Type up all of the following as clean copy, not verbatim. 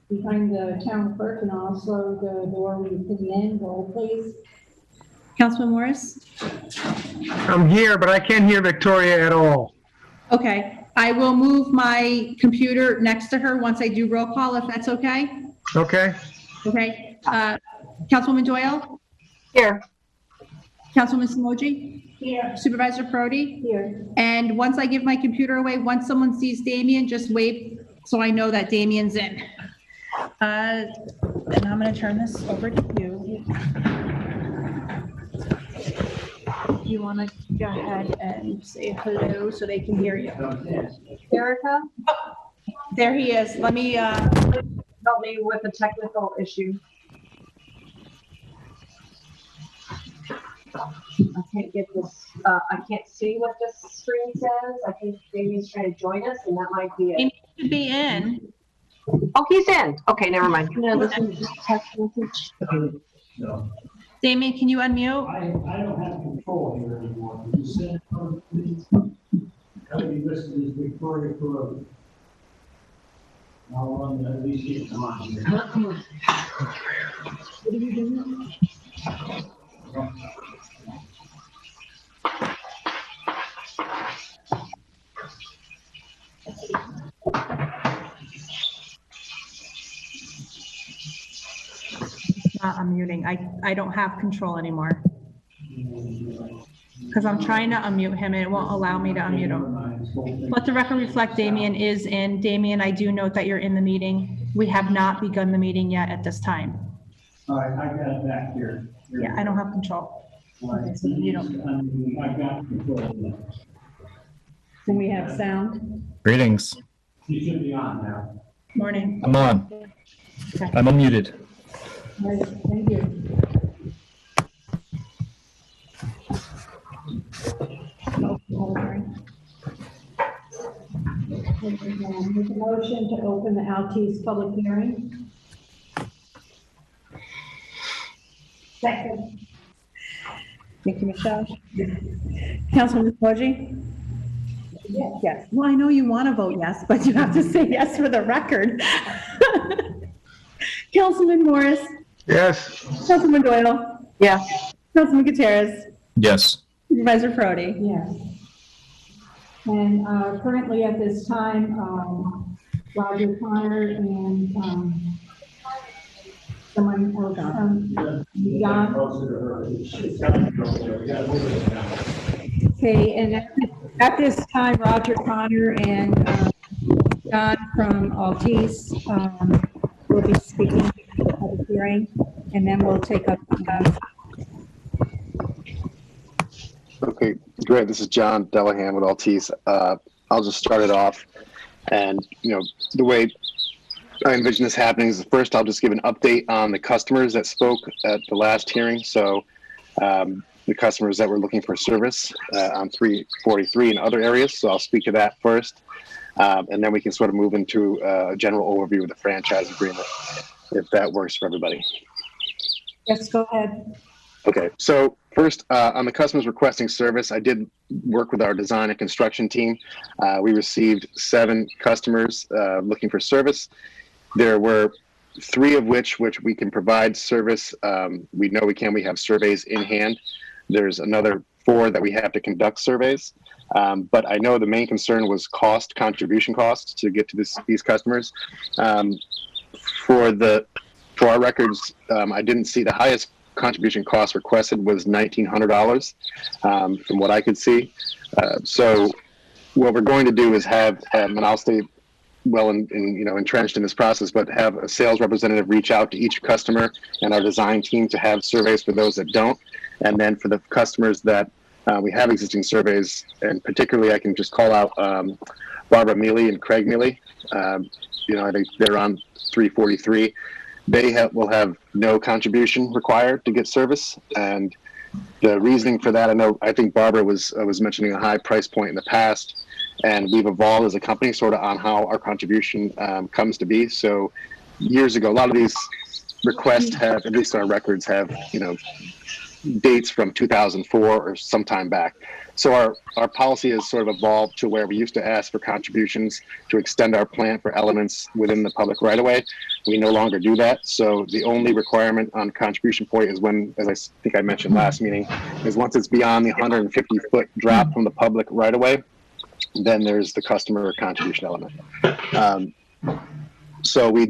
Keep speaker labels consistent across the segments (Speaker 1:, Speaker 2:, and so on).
Speaker 1: behind the town clerk and also the door where you put in. Roll, please.
Speaker 2: Councilman Morris?
Speaker 3: I'm here, but I can't hear Victoria at all.
Speaker 2: Okay, I will move my computer next to her once I do roll call, if that's okay.
Speaker 3: Okay?
Speaker 2: Okay, Councilwoman Doyle?
Speaker 4: Here.
Speaker 2: Councilwoman Samoji?
Speaker 1: Here.
Speaker 2: Supervisor Perotti?
Speaker 1: Here.
Speaker 2: And once I give my computer away, once someone sees Damien, just wave so I know that Damien's in. And I'm gonna turn this over to you. You wanna go ahead and say hello so they can hear you.
Speaker 4: Erica,
Speaker 2: There he is. Let me,
Speaker 4: help me with a technical issue. I can't get this, I can't see what this screen says. I think Damien's trying to join us and that might be it.
Speaker 2: Damien should be in.
Speaker 4: Oh, he's in. Okay, never mind.
Speaker 1: No, this is just text message.
Speaker 5: No,
Speaker 2: Damien, can you unmute?
Speaker 5: I don't have control here anymore. You said, please. Everybody listen is Victoria Perotti. I'll run the least on here.
Speaker 1: What are you doing?
Speaker 2: I'm muting. I don't have control anymore. Because I'm trying to unmute him and it won't allow me to unmute him. Let the record reflect Damien is in. Damien, I do note that you're in the meeting. We have not begun the meeting yet at this time.
Speaker 5: All right, I got it back here.
Speaker 2: Yeah, I don't have control.
Speaker 5: All right,
Speaker 2: so you don't.
Speaker 5: I got control now.
Speaker 1: Can we have sound?
Speaker 6: Greetings.
Speaker 5: You should be on now.
Speaker 2: Morning.
Speaker 6: I'm on.
Speaker 2: Okay.
Speaker 6: I'm unmuted.
Speaker 1: All right, thank you. Make a motion to open the Altice public hearing. Second.
Speaker 2: Thank you, Michelle. Councilman Poggi? Yes. Well, I know you want to vote yes, but you have to say yes for the record. Councilman Morris?
Speaker 3: Yes.
Speaker 2: Councilman Doyle?
Speaker 4: Yes.
Speaker 2: Councilman Gutierrez?
Speaker 6: Yes.
Speaker 2: Supervisor Perotti?
Speaker 1: Yes. And currently at this time, Roger Connor and someone else, John. Okay, and at this time, Roger Connor and John from Altice will be speaking at the public hearing, and then we'll take up.
Speaker 7: Okay, great. This is John Delahan with Altice. I'll just start it off. And, you know, the way I envision this happening is first I'll just give an update on the customers that spoke at the last hearing. So the customers that were looking for service on 343 and other areas. So I'll speak to that first. And then we can sort of move into a general overview of the franchise agreement, if that works for everybody.
Speaker 1: Yes, go ahead.
Speaker 7: Okay, so first, on the customers requesting service, I did work with our design and construction team. We received 7 customers looking for service. There were 3 of which we can provide service. We know we can. We have surveys in hand. There's another 4 that we have to conduct surveys. But I know the main concern was contribution costs to get to these customers. For our records, I didn't see the highest contribution cost requested was $1,900 from what I could see. So what we're going to do is have, and I'll stay well entrenched in this process, but have a sales representative reach out to each customer and our design team to have surveys for those that don't. And then for the customers that we have existing surveys, and particularly I can just call out Barbara Mealy and Craig Mealy. I think they're on 343. They will have no contribution required to get service, and the reasoning for that, I think Barbara was mentioning a high price point in the past, and we've evolved as a company sort of on how our contribution comes to be. So years ago, a lot of these requests have, at least our records have, dates from 2004 or sometime back. So our policy has sort of evolved to where we used to ask for contributions to extend our plant for elements within the public right-of-way. We no longer do that. So the only requirement on contribution point is when, as I think I mentioned last meeting, is once it's beyond the 150-foot drop from the public right-of-way, then there's the customer contribution element. So we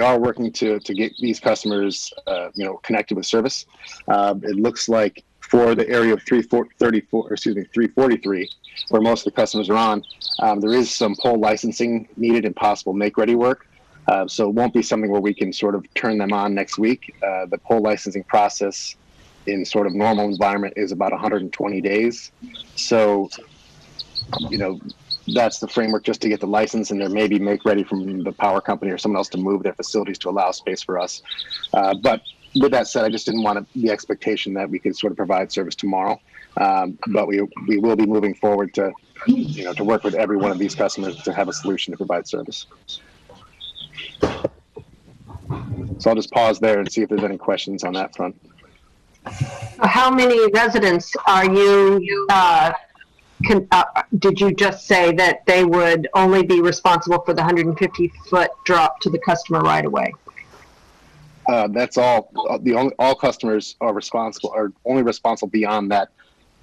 Speaker 7: are working to get these customers, connected with service. It looks like for the area of 343, where most of the customers are on, there is some pole licensing needed and possible make-ready work. So it won't be something where we can sort of turn them on next week. The pole licensing process in sort of normal environment is about 120 days. So, that's the framework just to get the license, and there may be make ready from the power company or someone else to move their facilities to allow space for us. But with that said, I just didn't want the expectation that we could sort of provide service tomorrow. But we will be moving forward to work with every one of these customers to have a solution to provide service. So I'll just pause there and see if there's any questions on that front.
Speaker 4: How many residents are you, did you just say that they would only be responsible for the 150-foot drop to the customer right away?
Speaker 7: That's all. All customers are only responsible beyond that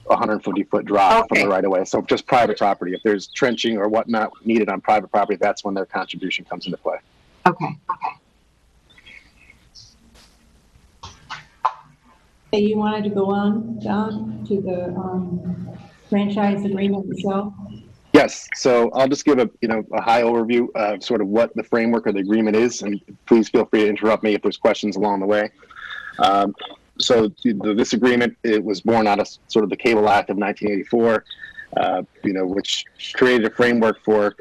Speaker 7: 150-foot drop from the right of way. So just private property. If there's trenching or whatnot needed on private property, that's when their contribution comes into play.
Speaker 4: Okay.
Speaker 1: Hey, you wanted to go on, Don, to the franchise agreement itself?
Speaker 7: Yes. So I'll just give a high overview of sort of what the framework of the agreement is, and please feel free to interrupt me if there's questions along the way. So this agreement, it was born out of sort of the Cable Act of 1984, which created a framework for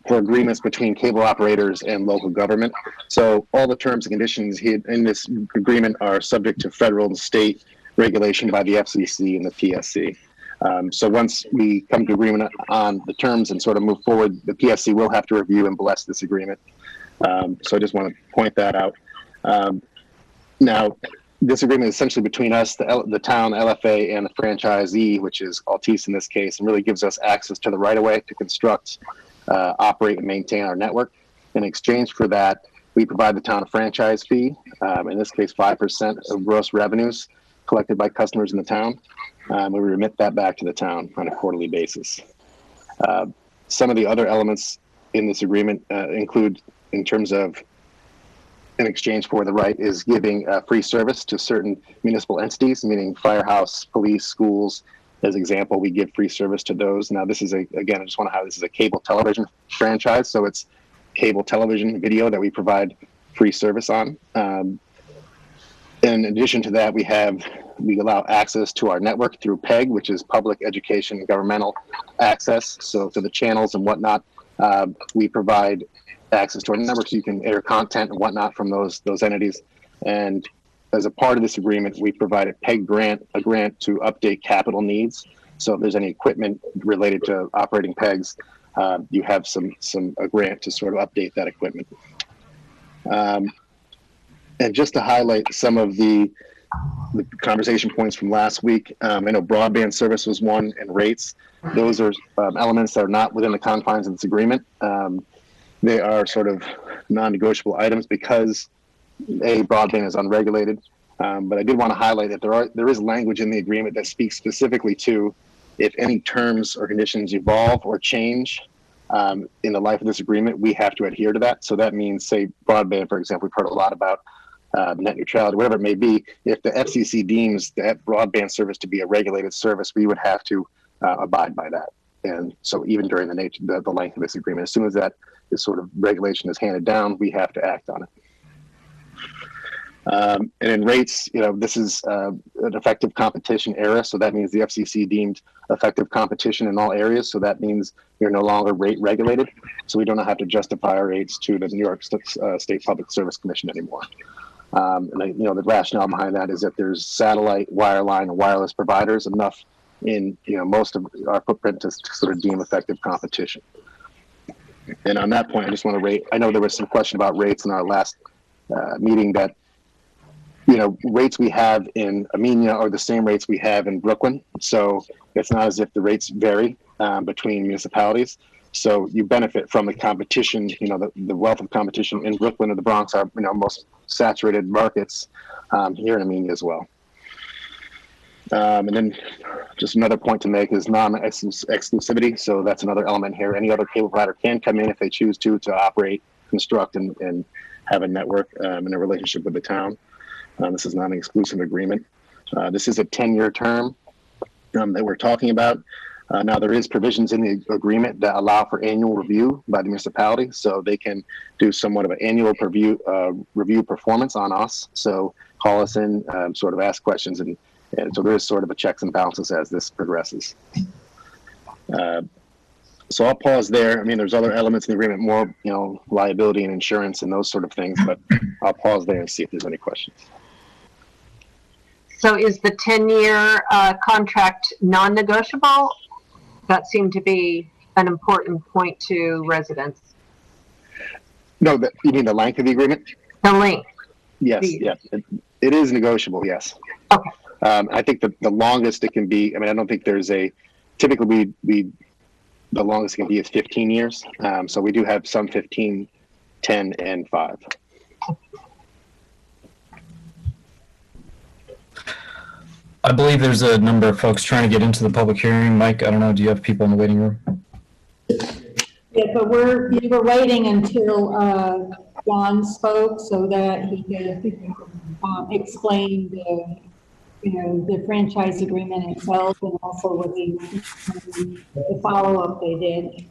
Speaker 7: agreements between cable operators and local government. So all the terms and conditions in this agreement are subject to federal and state regulation by the FCC and the PSC. So once we come to agreement on the terms and sort of move forward, the PSC will have to review and bless this agreement. So I just want to point that out. Now, this agreement is essentially between us, the town, LFA, and the franchisee, which is Altice in this case, and really gives us access to the right-of-way to construct, operate, and maintain our network. In exchange for that, we provide the town a franchise fee, in this case 5% of gross revenues collected by customers in the town. We remit that back to the town on a quarterly basis. Some of the other elements in this agreement include, in terms of in exchange for the right, is giving free service to certain municipal entities, meaning firehouse, police, schools. As example, we give free service to those. Now, this is again, I just want to highlight, this is a cable television franchise, so it's cable television video that we provide free service on. In addition to that, we allow access to our network through PEG, which is public education and governmental access. So to the channels and whatnot, we provide access to our network so you can air content and whatnot from those entities. And as a part of this agreement, we provide a grant to update capital needs. So if there's any equipment related to operating PEGs, you have a grant to sort of update that equipment. And just to highlight some of the conversation points from last week, I know broadband service was one, and rates. Those are elements that are not within the confines of this agreement. They are sort of non-negotiable items because broadband is unregulated. But I did want to highlight that there is language in the agreement that speaks specifically to if any terms or conditions evolve or change in the life of this agreement, we have to adhere to that. So that means, say, broadband, for example, we've heard a lot about net neutrality, whatever it may be. If the FCC deems that broadband service to be a regulated service, we would have to abide by that. And so even during the length of this agreement, as soon as that sort of regulation is handed down, we have to act on it. And in rates, this is an effective competition era. So that means the FCC deemed effective competition in all areas. So that means you're no longer rate regulated. So we don't have to justify our rates to the New York State Public Service Commission anymore. And the rationale behind that is that there's satellite, wireline, and wireless providers enough in most of our footprint to sort of deem effective competition. And on that point, I just want to I know there was some question about rates in our last meeting, that rates we have in Amenia are the same rates we have in Brooklyn. So it's not as if the rates vary between municipalities. So you benefit from the competition, the wealth of competition in Brooklyn and the Bronx are, most saturated markets here in Amenia as well. And then just another point to make is non-exclusivity. So that's another element here. Any other cable provider can come in if they choose to operate, construct, and have a network in a relationship with the town. This is not an exclusive agreement. This is a 10-year term that we're talking about. Now, there is provisions in the agreement that allow for annual review by the municipality, so they can do somewhat of an annual review performance on us. So call us in, sort of ask questions, and so there is sort of a checks and balances as this progresses. So I'll pause there. I mean, there's other elements in the agreement, more, liability and insurance and those sort of things, but I'll pause there and see if there's any questions.
Speaker 4: So is the 10-year contract non-negotiable? That seemed to be an important point to residents.
Speaker 7: No, you mean the length of the agreement?
Speaker 4: The length.
Speaker 7: Yes, it is negotiable, yes.
Speaker 4: Okay.
Speaker 7: I think the longest it can be, I don't think there's typically the longest it can be is 15 years. So we do have some 15, 10, and 5.
Speaker 6: I believe there's a number of folks trying to get into the public hearing. Mike, I don't know, do you have people in the waiting room?
Speaker 1: Yeah, but we were waiting until John spoke so that he could explain the franchise agreement itself and also what the follow-up they did.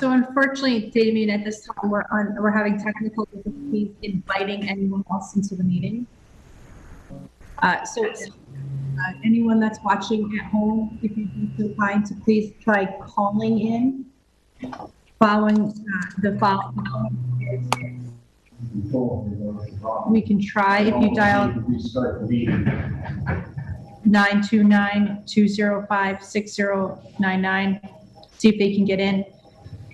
Speaker 2: So unfortunately, Damien, at this time, we're having technical difficulties inviting anyone else into the meeting. So anyone that's watching at home, if you'd be so kind to please try calling in following the following. We can try if you dial 929-205-6099, see if they can get in.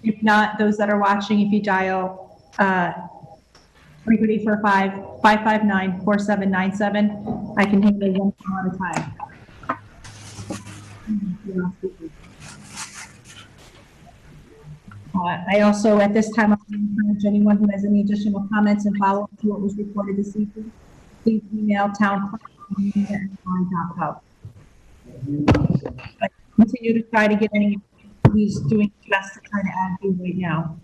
Speaker 2: If not, those that are watching, if you dial 345-559-4797, I can handle one call at a time. I also, at this time, I encourage anyone who has any additional comments and follow-up to what was reported this evening, please email town@ny.gov. Continue to try to get any, he's doing his best to try to add you right now.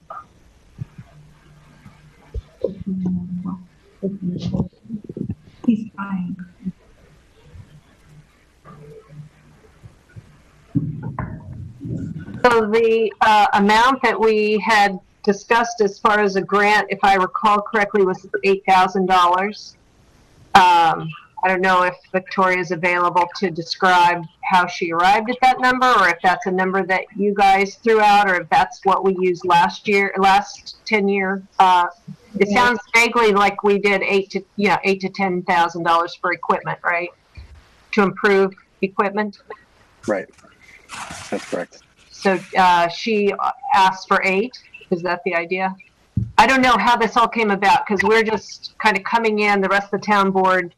Speaker 2: He's fine.
Speaker 4: So the amount that we had discussed as far as a grant, if I recall correctly, was $8,000. I don't know if Victoria is available to describe how she arrived at that number, or if that's a number that you guys threw out, or if that's what we used last 10-year. It sounds vaguely like we did $8,000 to $10,000 for equipment, right? To improve equipment.
Speaker 7: Right. That's correct.
Speaker 4: So she asked for 8. Is that the idea? I don't know how this all came about because we're just kind of coming in. The rest of the town board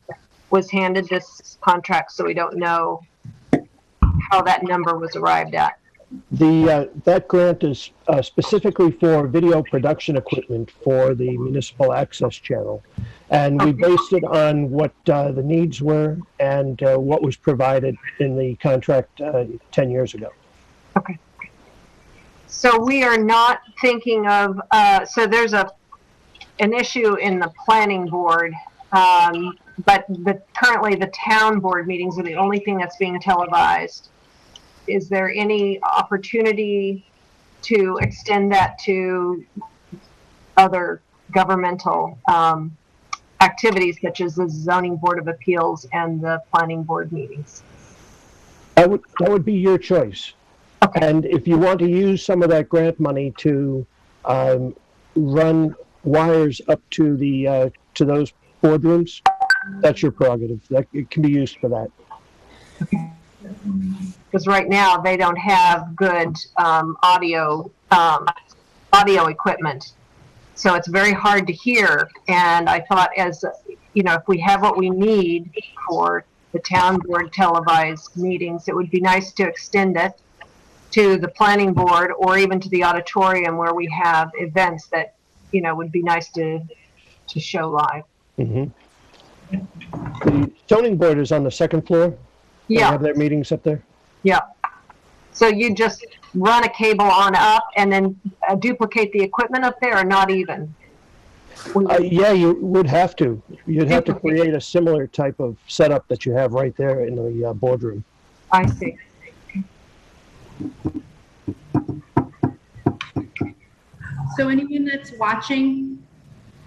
Speaker 4: was handed this contract, so we don't know how that number was arrived at.
Speaker 8: That grant is specifically for video production equipment for the municipal access channel. And we based it on what the needs were and what was provided in the contract 10 years ago.
Speaker 4: Okay. So we are not thinking of, so there's an issue in the planning board, but currently the town board meetings are the only thing that's being televised. Is there any opportunity to extend that to other governmental activities such as the zoning board of appeals and the planning board meetings?
Speaker 8: That would be your choice.
Speaker 4: Okay.
Speaker 8: And if you want to use some of that grant money to run wires up to the to those boardrooms, that's your prerogative. That it can be used for that.
Speaker 4: Okay. Because right now they don't have good audio equipment, so it's very hard to hear. And I thought, as if we have what we need for the town board televised meetings, it would be nice to extend it to the planning board or even to the auditorium where we have events that, would be nice to show live.
Speaker 8: Mhm. The zoning board is on the second floor? They
Speaker 4: Yeah,
Speaker 8: have their meetings up there?
Speaker 4: yeah. So you just run a cable on up and then duplicate the equipment up there, or not even?
Speaker 8: Yeah, you would have to. You'd have to
Speaker 4: Duplicate.
Speaker 8: create a similar type of setup that you have right there in the boardroom.
Speaker 4: I see.
Speaker 2: So anyone that's watching,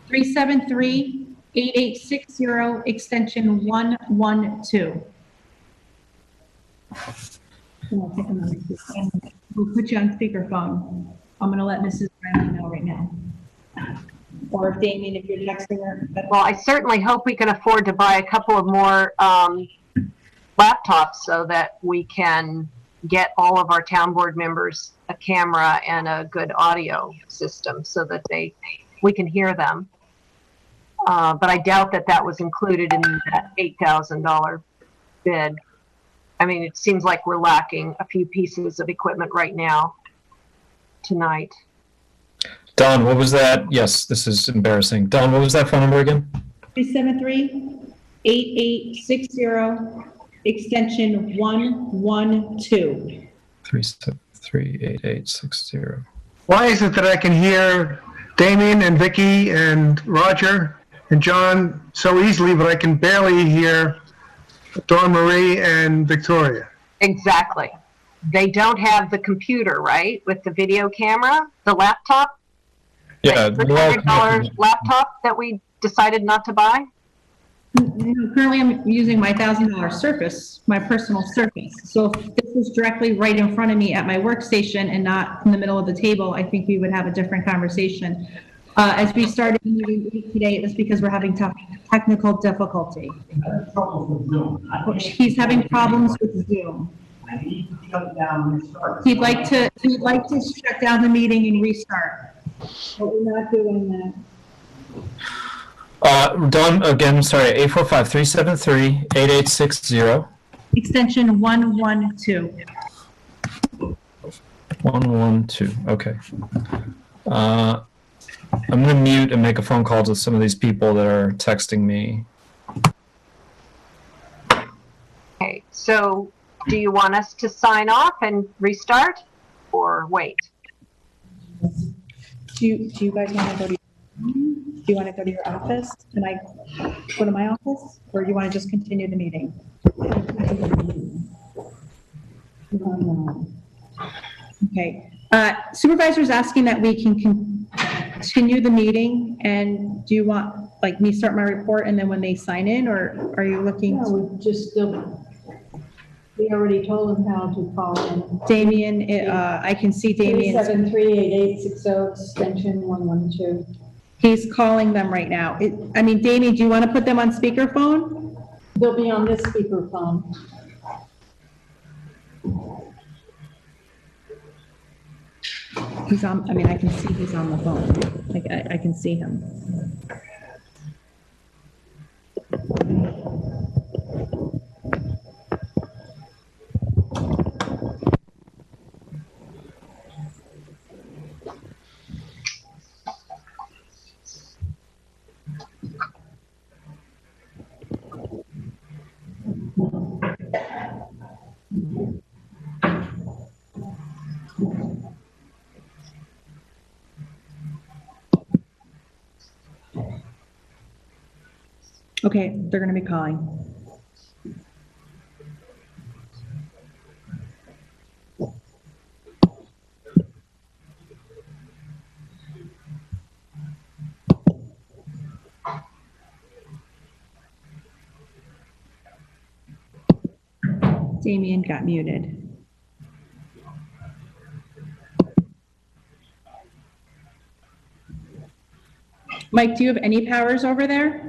Speaker 2: 373-8860, extension 112. We'll put you on speakerphone. I'm going to let Mrs. Brown know right now. Or if Damien, if you're texting her.
Speaker 4: Well, I certainly hope we can afford to buy a couple of more laptops so that we can get all of our town board members a camera and a good audio system so that we can hear them. But I doubt that was included in that $8,000 bid. I mean, it seems like we're lacking a few pieces of equipment right now, tonight.
Speaker 6: Don, what was that? Yes, this is embarrassing. Don, what was that phone number again?
Speaker 2: 373-8860, extension 112.
Speaker 6: 373-8860.
Speaker 3: Why is it that I can hear Damien and Vicky and Roger and John so easily, but I can barely hear Dawn Marie and Victoria?
Speaker 4: Exactly. They don't have the computer, right? With the video camera, the laptop?
Speaker 6: Yeah,
Speaker 4: The $300 laptop that we decided not to buy?
Speaker 2: Currently, I'm using my $1,000 Surface, my personal Surface. So if this was directly right in front of me at my workstation and not in the middle of the table, I think we would have a different conversation. As we started the meeting today, it was because we're having technical difficulty.
Speaker 5: I have trouble with Zoom.
Speaker 2: He's having problems with Zoom.
Speaker 5: I need to shut down and restart.
Speaker 2: He'd like to shut down the meeting and restart.
Speaker 1: But we're not doing that.
Speaker 6: Don, again, sorry, 845-373-8860.
Speaker 2: Extension 112.
Speaker 6: 112, okay. I'm going to mute and make a phone call to some of these people that are texting me.
Speaker 4: Okay, so do you want us to sign off and restart or wait?
Speaker 2: Do you guys want to go to your office? Can I go to my office? Or do you want to just continue the meeting? Okay. Supervisor's asking that we can continue the meeting, and do you want, like, me start my report and then when they sign in, or are you looking?
Speaker 1: No, we already told him how to call in.
Speaker 2: Damien, I can see Damien.
Speaker 1: 373-8860, extension 112.
Speaker 2: He's calling them right now. Damien, do you want to put them on speakerphone?
Speaker 1: They'll be on this speakerphone.
Speaker 2: He's on, I can see he's on the phone. Like, I can see him. Okay, they're going to be calling. Damien got muted. Mike, do you have any powers over there?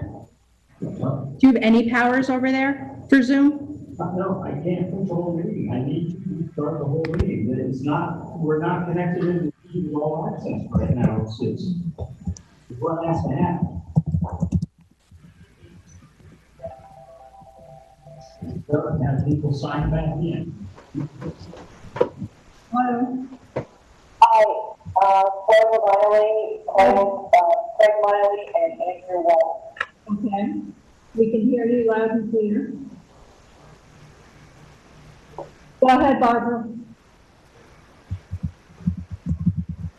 Speaker 2: Do you have any powers over there for Zoom?
Speaker 5: No, I can't control the meeting. I need to start the whole meeting. We're not connected into all access right now. It's what has to happen. have people sign back in.
Speaker 1: Hello?
Speaker 9: Hi, Craig Miley and Andrew Wall.
Speaker 1: Okay. We can hear you loud and clear. Go ahead, Barbara.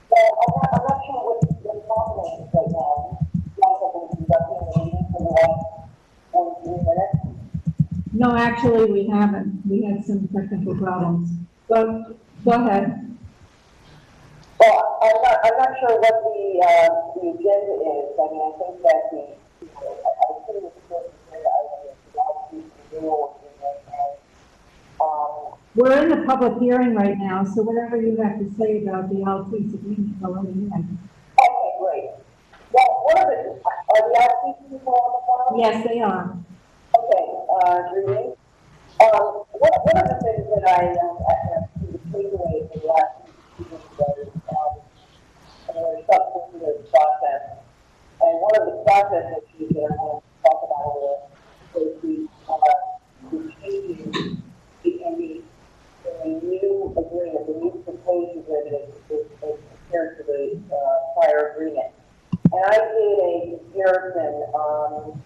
Speaker 9: Well, I'm not sure what's happening right now. You guys have been conducting the meeting for the last 43 minutes.
Speaker 1: No, actually, we haven't. We had some technical problems. Go ahead.
Speaker 9: Well, I'm not sure what the agenda is. I mean, I think that I think it's supposed to say the renewal agreement and,
Speaker 1: We're in the public hearing right now, so whatever you have to say about the LT's agreement, go right ahead.
Speaker 9: okay, great. Well, are the LT people on the phone?
Speaker 1: Yes, they are.
Speaker 9: Okay, greetings. One of the things that I take away from the last meeting was, the substantive process. And one of the process issues that I want to talk about is the changes in the new agreement, the new proposed agreement is compared to the prior agreement. And I did a comparison of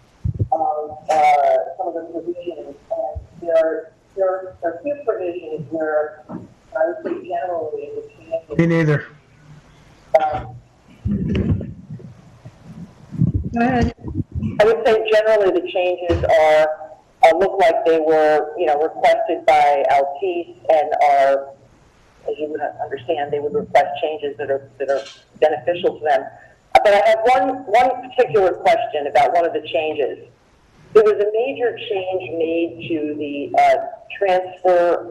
Speaker 9: some of the provisions, and there are few provisions where I would say generally the changes.
Speaker 3: Me neither.
Speaker 1: Go ahead.
Speaker 9: I would say generally the changes look like they were, requested by Altice and are, as you would understand, they would request changes that are beneficial to them. But I have one particular question about one of the changes. There was a major change made to the transfer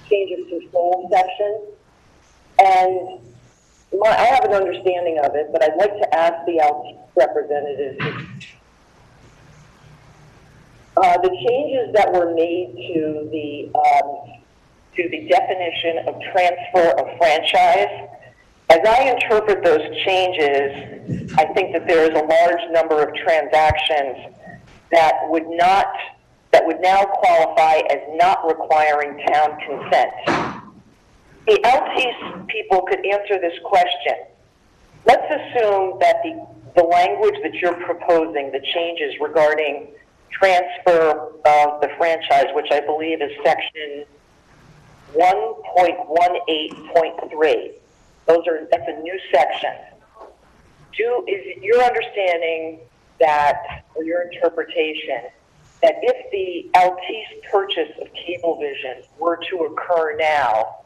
Speaker 9: change of control section, and I have an understanding of it, but I'd like to ask the Altice representatives. The changes that were made to the definition of transfer of franchise, as I interpret those changes, I think that there is a large number of transactions that would now qualify as not requiring town consent. The Altice people could answer this question. Let's assume that the language that you're proposing, the changes regarding transfer of the franchise, which I believe is section 1.18.3. That's a new section. Is it your understanding that, or your interpretation, that if the Altice purchase of Cablevision were to occur now,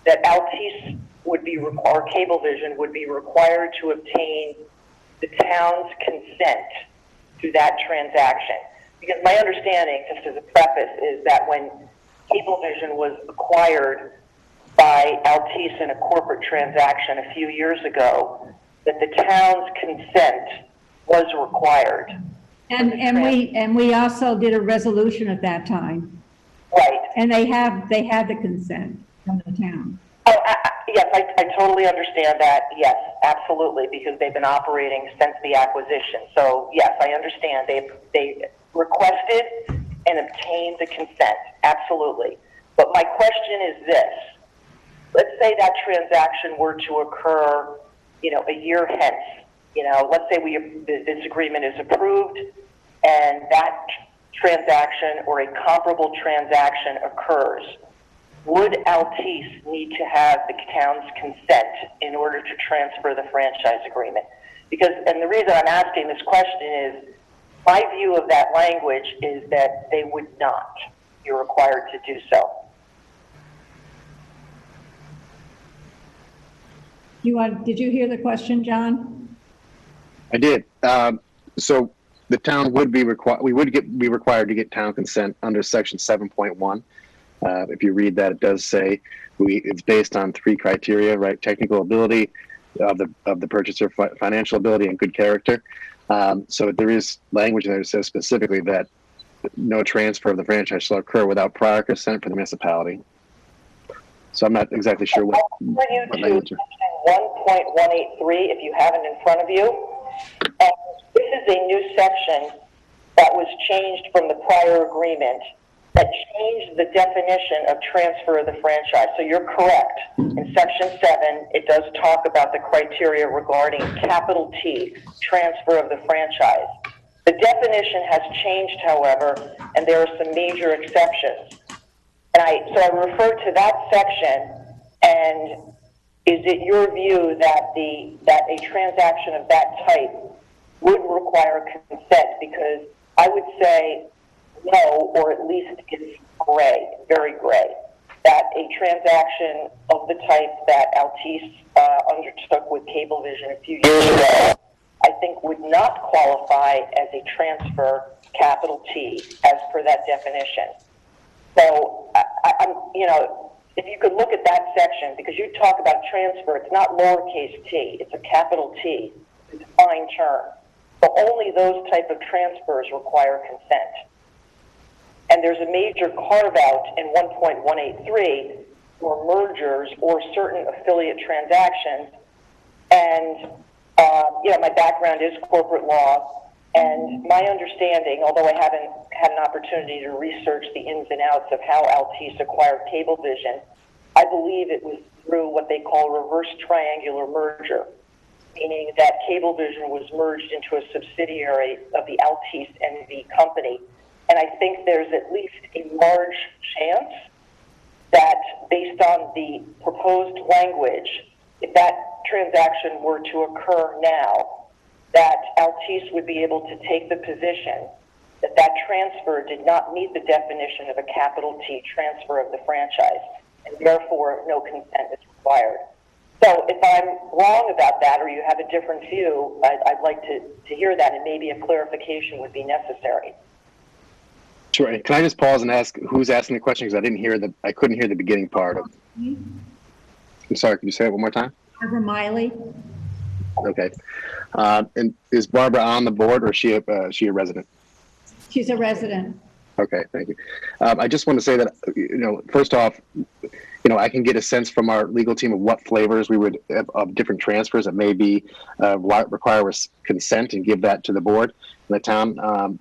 Speaker 9: that Altice would be, or Cablevision would be required to obtain the town's consent to that transaction? Because my understanding, just as a preface, is that when Cablevision was acquired by Altice in a corporate transaction a few years ago, that the town's consent was required.
Speaker 1: And we also did a resolution at that time.
Speaker 9: Right.
Speaker 1: And they had the consent from the town.
Speaker 9: Oh, yes, I totally understand that. Yes, absolutely, because they've been operating since the acquisition. So yes, I understand. They requested and obtained the consent. Absolutely. But my question is this. Let's say that transaction were to occur, a year hence. Let's say this agreement is approved and that transaction or a comparable transaction occurs. Would Altice need to have the town's consent in order to transfer the franchise agreement? And the reason I'm asking this question is, my view of that language is that they would not be required to do so.
Speaker 1: Did you hear the question, John?
Speaker 7: I did. So the town would be required. We would be required to get town consent under section 7.1. If you read that, it does say it's based on 3 criteria, right? Technical ability of the purchaser, financial ability, and good character. So there is language in there that says specifically that no transfer of the franchise shall occur without prior consent from the municipality. So I'm not exactly sure what language. 1.183,
Speaker 9: if you have it in front of you. And this is a new section that was changed from the prior agreement that changed the definition of transfer of the franchise. So you're correct. In section 7, it does talk about the criteria regarding capital T, transfer of the franchise. The definition has changed, however, and there are some major exceptions. And so I refer to that section, and is it your view that a transaction of that type would require consent? Because I would say no, or at least it's gray, very gray, that a transaction of the type that Altice undertook with Cablevision a few years ago, I think would not qualify as a transfer, capital T, as per that definition. So, I'm, if you could look at that section, because you talk about transfer, it's not lowercase t, it's a capital T, it's a defined term. So only those type of transfers require consent. And there's a major carve-out in 1.183 for mergers or certain affiliate transactions. And, my background is corporate law. And my understanding, although I haven't had an opportunity to research the ins and outs of how Altice acquired Cablevision, I believe it was through what they call reverse triangular merger, meaning that Cablevision was merged into a subsidiary of the Altice NV company. And I think there's at least a large chance that based on the proposed language, if that transaction were to occur now, that Altice would be able to take the position that that transfer did not meet the definition of a capital T transfer of the franchise, and therefore no consent is required. So if I'm wrong about that, or you have a different view, I'd like to hear that, and maybe a clarification would be necessary.
Speaker 7: Sure. Can I just pause and ask who's asking the question? Because I couldn't hear the beginning part of. I'm sorry. Could you say it one more time?
Speaker 1: Barbara Miley.
Speaker 7: Okay. And is Barbara on the board, or is she a resident?
Speaker 1: She's a resident.
Speaker 7: Okay, thank you. I just want to say that, first off, I can get a sense from our legal team of what flavors we would of different transfers that may be require consent, and give that to the board and the town,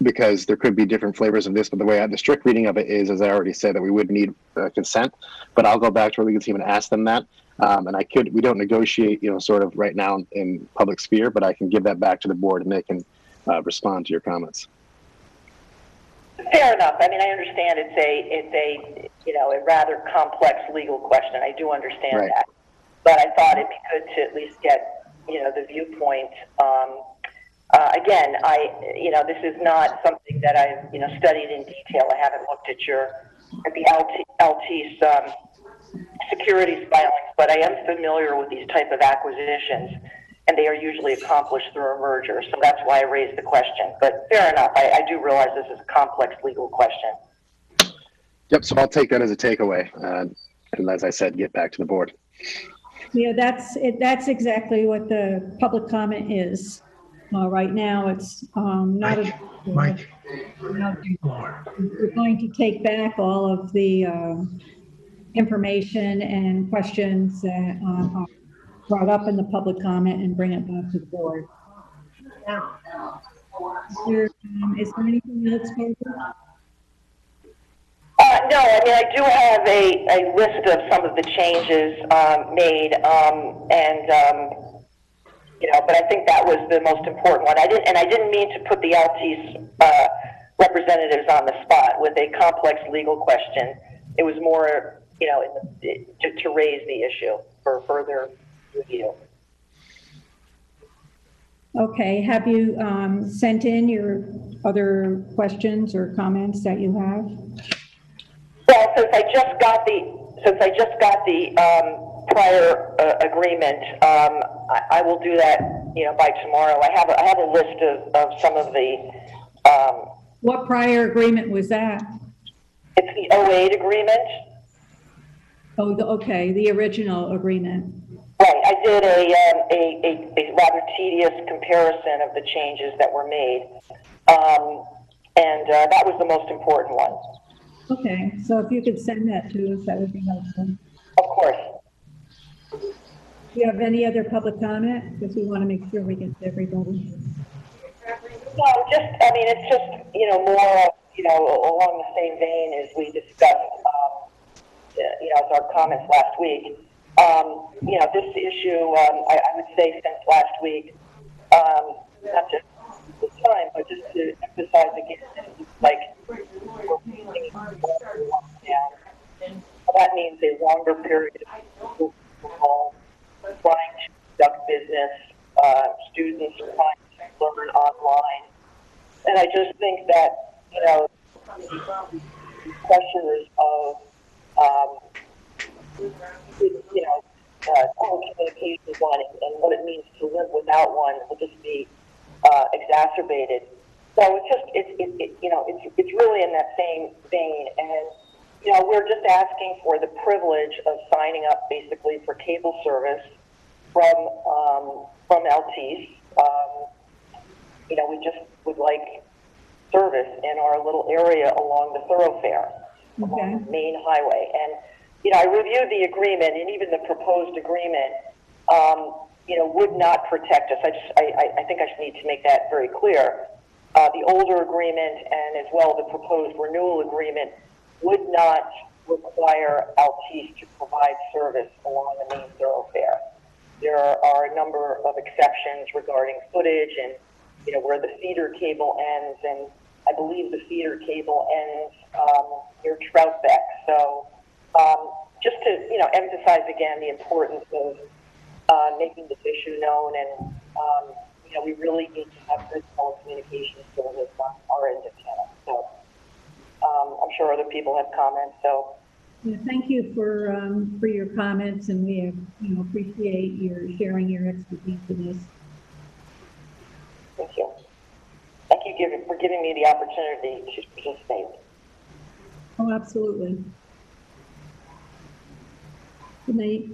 Speaker 7: because there could be different flavors of this. But the strict reading of it is, as I already said, that we would need consent. But I'll go back to our legal team and ask them that. And we don't negotiate, sort of right now in public sphere, but I can give that back to the board and they can respond to your comments.
Speaker 9: Fair enough. I mean, I understand it's a a rather complex legal question. I do understand
Speaker 7: right.
Speaker 9: that, but I thought it'd be good to at least get the viewpoint. Again, this is not something that I've studied in detail. I haven't looked at the Altice securities filings, but I am familiar with these type of acquisitions, and they are usually accomplished through a merger. So that's why I raised the question. But fair enough. I do realize this is a complex legal question.
Speaker 7: Yep. So I'll take that as a takeaway, and as I said, get back to the board.
Speaker 1: Yeah, that's exactly what the public comment is. Right now, it's not a.
Speaker 3: Mike.
Speaker 1: We're going to take back all of the information and questions that are brought up in the public comment and bring it back to the board. Is there anything else, Barbara?
Speaker 9: No, I mean, I do have a list of some of the changes made, but I think that was the most important one. I didn't mean to put the Altice representatives on the spot with a complex legal question. It was more, to raise the issue for further review.
Speaker 1: Okay, have you sent in your other questions or comments that you have?
Speaker 9: Well, since I just got the prior agreement, I will do that, by tomorrow. I have a list of some of the.
Speaker 1: What prior agreement was that?
Speaker 9: It's the 08 agreement.
Speaker 1: Oh, okay, the original agreement.
Speaker 9: Right. I did a rather tedious comparison of the changes that were made, and that was the most important one.
Speaker 1: Okay, so if you could send that to us, that would be helpful.
Speaker 9: Of course.
Speaker 1: Do you have any other public comment? Because we want to make sure we get to everybody.
Speaker 9: No, just, I mean, it's just, more, along the same vein as we discussed, as our comments last week. This issue, I would say since last week, not just this time, but just to emphasize again, that it looks like we're facing down. That means a longer period of school from home, trying to conduct business, students trying to learn online. And I just think that, pressures of, telecommunications one and what it means to live without one will just be exacerbated. So it's just, it's really in that same vein. And, we're just asking for the privilege of signing up basically for cable service from Altice. We just would like service in our little area along the thoroughfare, along the main highway. And, I reviewed the agreement, and even the proposed agreement, would not protect us. I think I should need to make that very clear. The older agreement and as well the proposed renewal agreement would not require Altice to provide service along the main thoroughfare. There are a number of exceptions regarding footage and, where the feeder cable ends, and I believe the feeder cable ends near Troutbeck. So just to, emphasize again the importance of making this issue known, and, we really need to have good telecommunications service on our end of town. So I'm sure other people have comments, so.
Speaker 1: Yeah, thank you for your comments, and we appreciate your sharing your expertise in this.
Speaker 9: Thank you. Thank you for giving me the opportunity to participate.
Speaker 1: Oh, absolutely. Good night.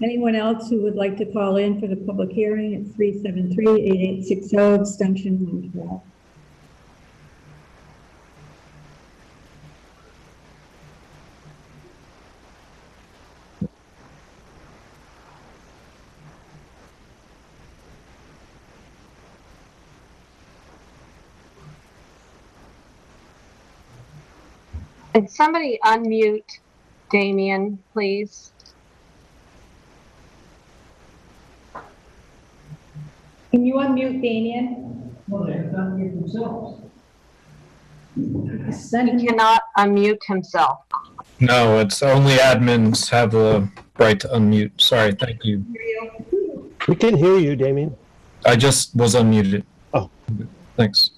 Speaker 1: Anyone else who would like to call in for the public hearing at 373-8860, extension 112.
Speaker 4: Can somebody unmute Damien, please?
Speaker 1: Can you unmute Damien?
Speaker 5: Well, they have to unmute themselves.
Speaker 4: He cannot unmute himself.
Speaker 6: No, it's only admins have the right to unmute. Sorry, thank you.
Speaker 8: We can hear you, Damien.
Speaker 6: I just was unmuted.
Speaker 8: Oh.
Speaker 6: Thanks.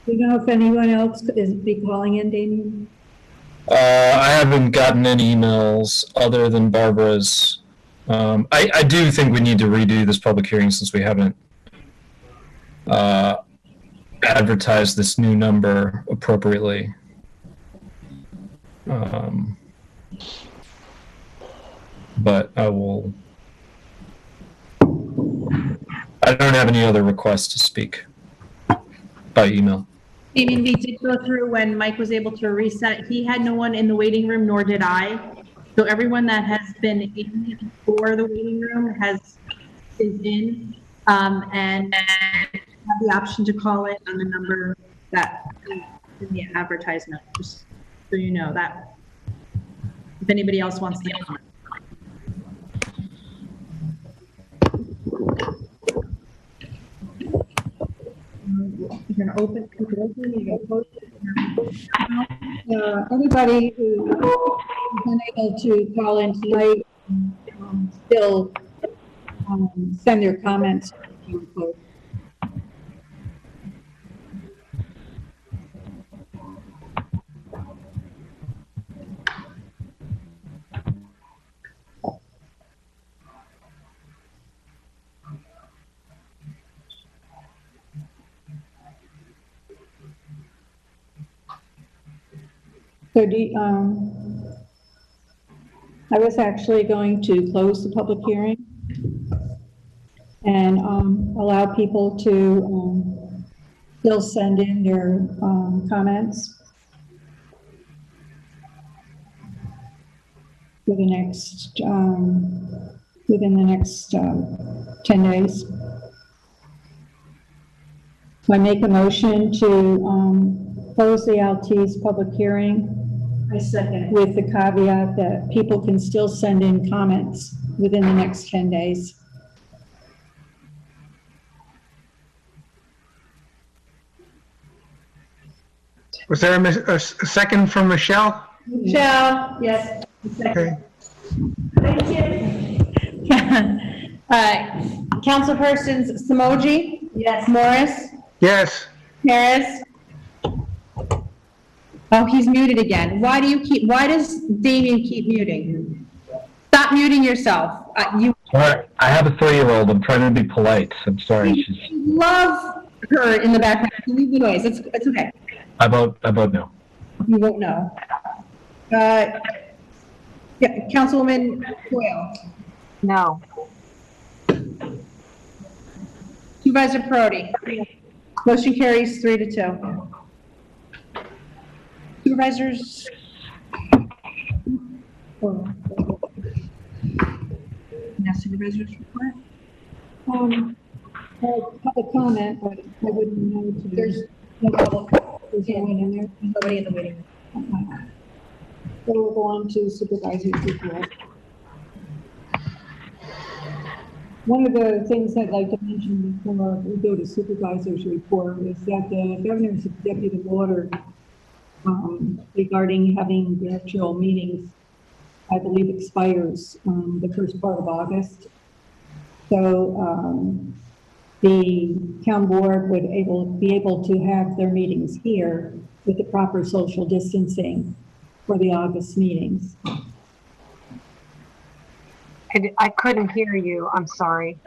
Speaker 1: Do you know if anyone else is be calling in, Damien?
Speaker 6: I haven't gotten any emails other than Barbara's. I do think we need to redo this public hearing since we haven't advertised this new number appropriately. But I don't have any other requests to speak by email.
Speaker 2: I mean, we did go through when Mike was able to reset. He had no one in the waiting room, nor did I. So everyone that has been in for the waiting room is in, and have the option to call it on the number that is in the advertisement. Just so you know that. If anybody else wants to comment.
Speaker 1: You're gonna open, keep it open, you're gonna close it. Anybody who is unable to call in tonight, still send their comments. So I was actually going to close the public hearing and allow people to still send in their comments. for the next, within the next 10 days. So I make a motion to close the LT's public hearing.
Speaker 2: I second.
Speaker 1: With the caveat that people can still send in comments within the next 10 days.
Speaker 3: Was there a second from Michelle?
Speaker 2: Michelle, yes.
Speaker 3: Okay.
Speaker 2: Thank you. Councilpersons Samoji? Yes. Morris?
Speaker 3: Yes.
Speaker 2: Harris? Oh, he's muted again. Why does Damien keep muting? Stop muting yourself.
Speaker 6: Sorry, I have a 3-year-old. I'm trying to be polite. I'm sorry.
Speaker 2: You love her in the background. Leave the noise. It's okay.
Speaker 6: I vote no.
Speaker 2: You won't know. Yeah, Councilwoman Coyle.
Speaker 4: No.
Speaker 2: Supervisor Perotti. Motion carries 3-2. Supervisors. Now supervisors report.
Speaker 1: Public comment, but I wouldn't know to. There's no one in there.
Speaker 2: Nobody in the waiting room.
Speaker 1: Okay. So we'll go on to supervisor's report. One of the things I'd like to mention before we go to supervisor's report is that the governor's executive order regarding having virtual meetings, I believe, expires the first part of August. So the town board would be able to have their meetings here with the proper social distancing for the August meetings.
Speaker 4: I couldn't hear you. I'm sorry.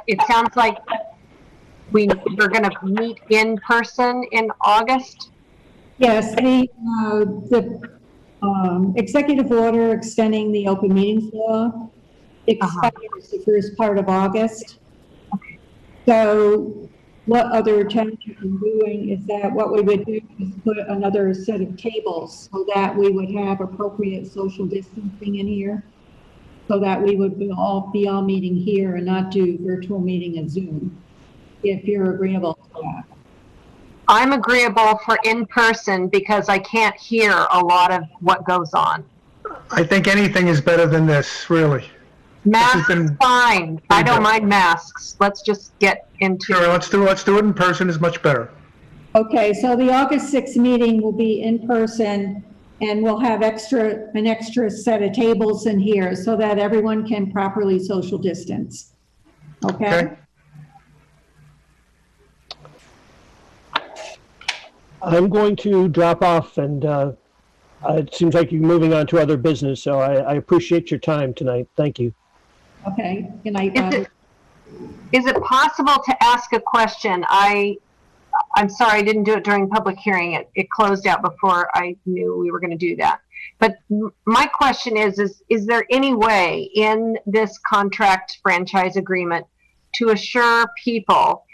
Speaker 4: It sounds like we're going to meet in person in August.
Speaker 1: Yes, the executive order extending the open meetings law expires the first part of August. So what other towns have been doing is that what we would do is put another set of tables so that we would have appropriate social distancing in here, so that we would be all meeting here and not do virtual meeting and Zoom, if you're agreeable to that.
Speaker 4: I'm agreeable for in-person because I can't hear a lot of what goes on.
Speaker 3: I think anything is better than this, really.
Speaker 4: Masks, fine. I don't mind masks. Let's just get into
Speaker 3: Sure, let's do it in person is much better.
Speaker 1: Okay, so the August 6th meeting will be in person, and we'll have an extra set of tables in here so that everyone can properly social distance. Okay?
Speaker 8: I'm going to drop off, and it seems like you're moving on to other business, so I appreciate your time tonight. Thank you.
Speaker 1: Okay, good night.
Speaker 4: Is it possible to ask a question? I'm sorry I didn't do it during public hearing. It closed out before I knew we were going to do that. But my question is there any way in this contract franchise agreement to assure people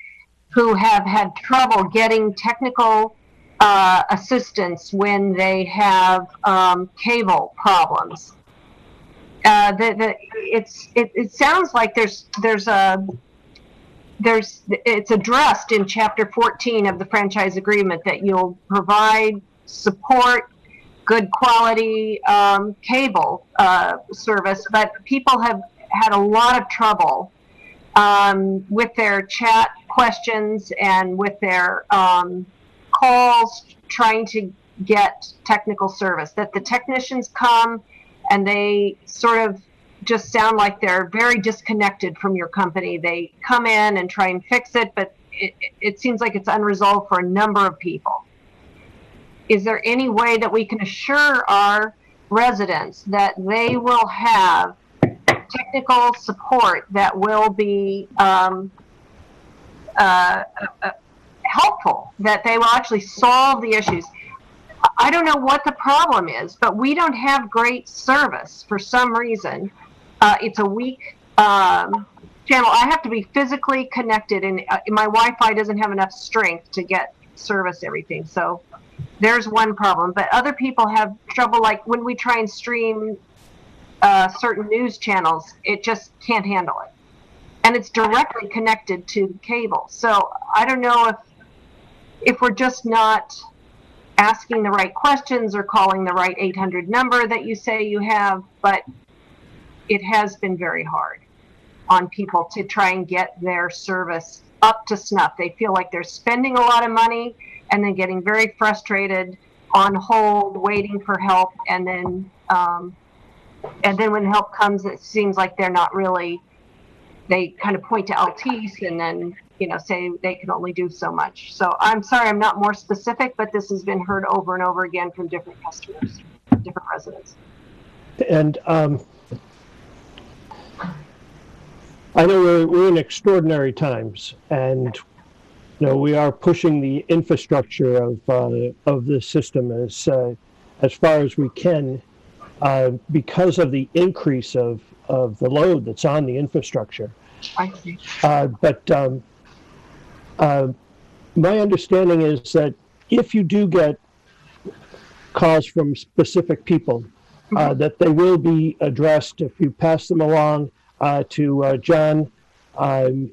Speaker 4: who have had trouble getting technical assistance when they have cable problems? It sounds like it's addressed in Chapter 14 of the franchise agreement that you'll provide support, good quality cable service, but people have had a lot of trouble with their chat questions and with their calls trying to get technical service, that the technicians come and they sort of just sound like they're very disconnected from your company. They come in and try and fix it, but it seems like it's unresolved for a number of people. Is there any way that we can assure our residents that they will have technical support that will be helpful, that they will actually solve the issues? I don't know what the problem is, but we don't have great service for some reason. It's a weak channel. I have to be physically connected, and my Wi-Fi doesn't have enough strength to get service everything. So there's one problem. But other people have trouble, like when we try and stream certain news channels, it just can't handle it. And it's directly connected to cable. So I don't know if we're just not asking the right questions or calling the right 800 number that you say you have, but it has been very hard on people to try and get their service up to snuff. They feel like they're spending a lot of money and then getting very frustrated, on hold, waiting for help, and then when help comes, it seems like they're not really. They kind of point to Altice and then say they can only do so much. So I'm sorry, I'm not more specific, but this has been heard over and over again from different customers, different residents.
Speaker 8: And I know we're in extraordinary times, and we are pushing the infrastructure of the system as far as we can because of the increase of the load that's on the infrastructure.
Speaker 4: I see.
Speaker 8: But my understanding is that if you do get calls from specific people, that they will be addressed. If you pass them along to John,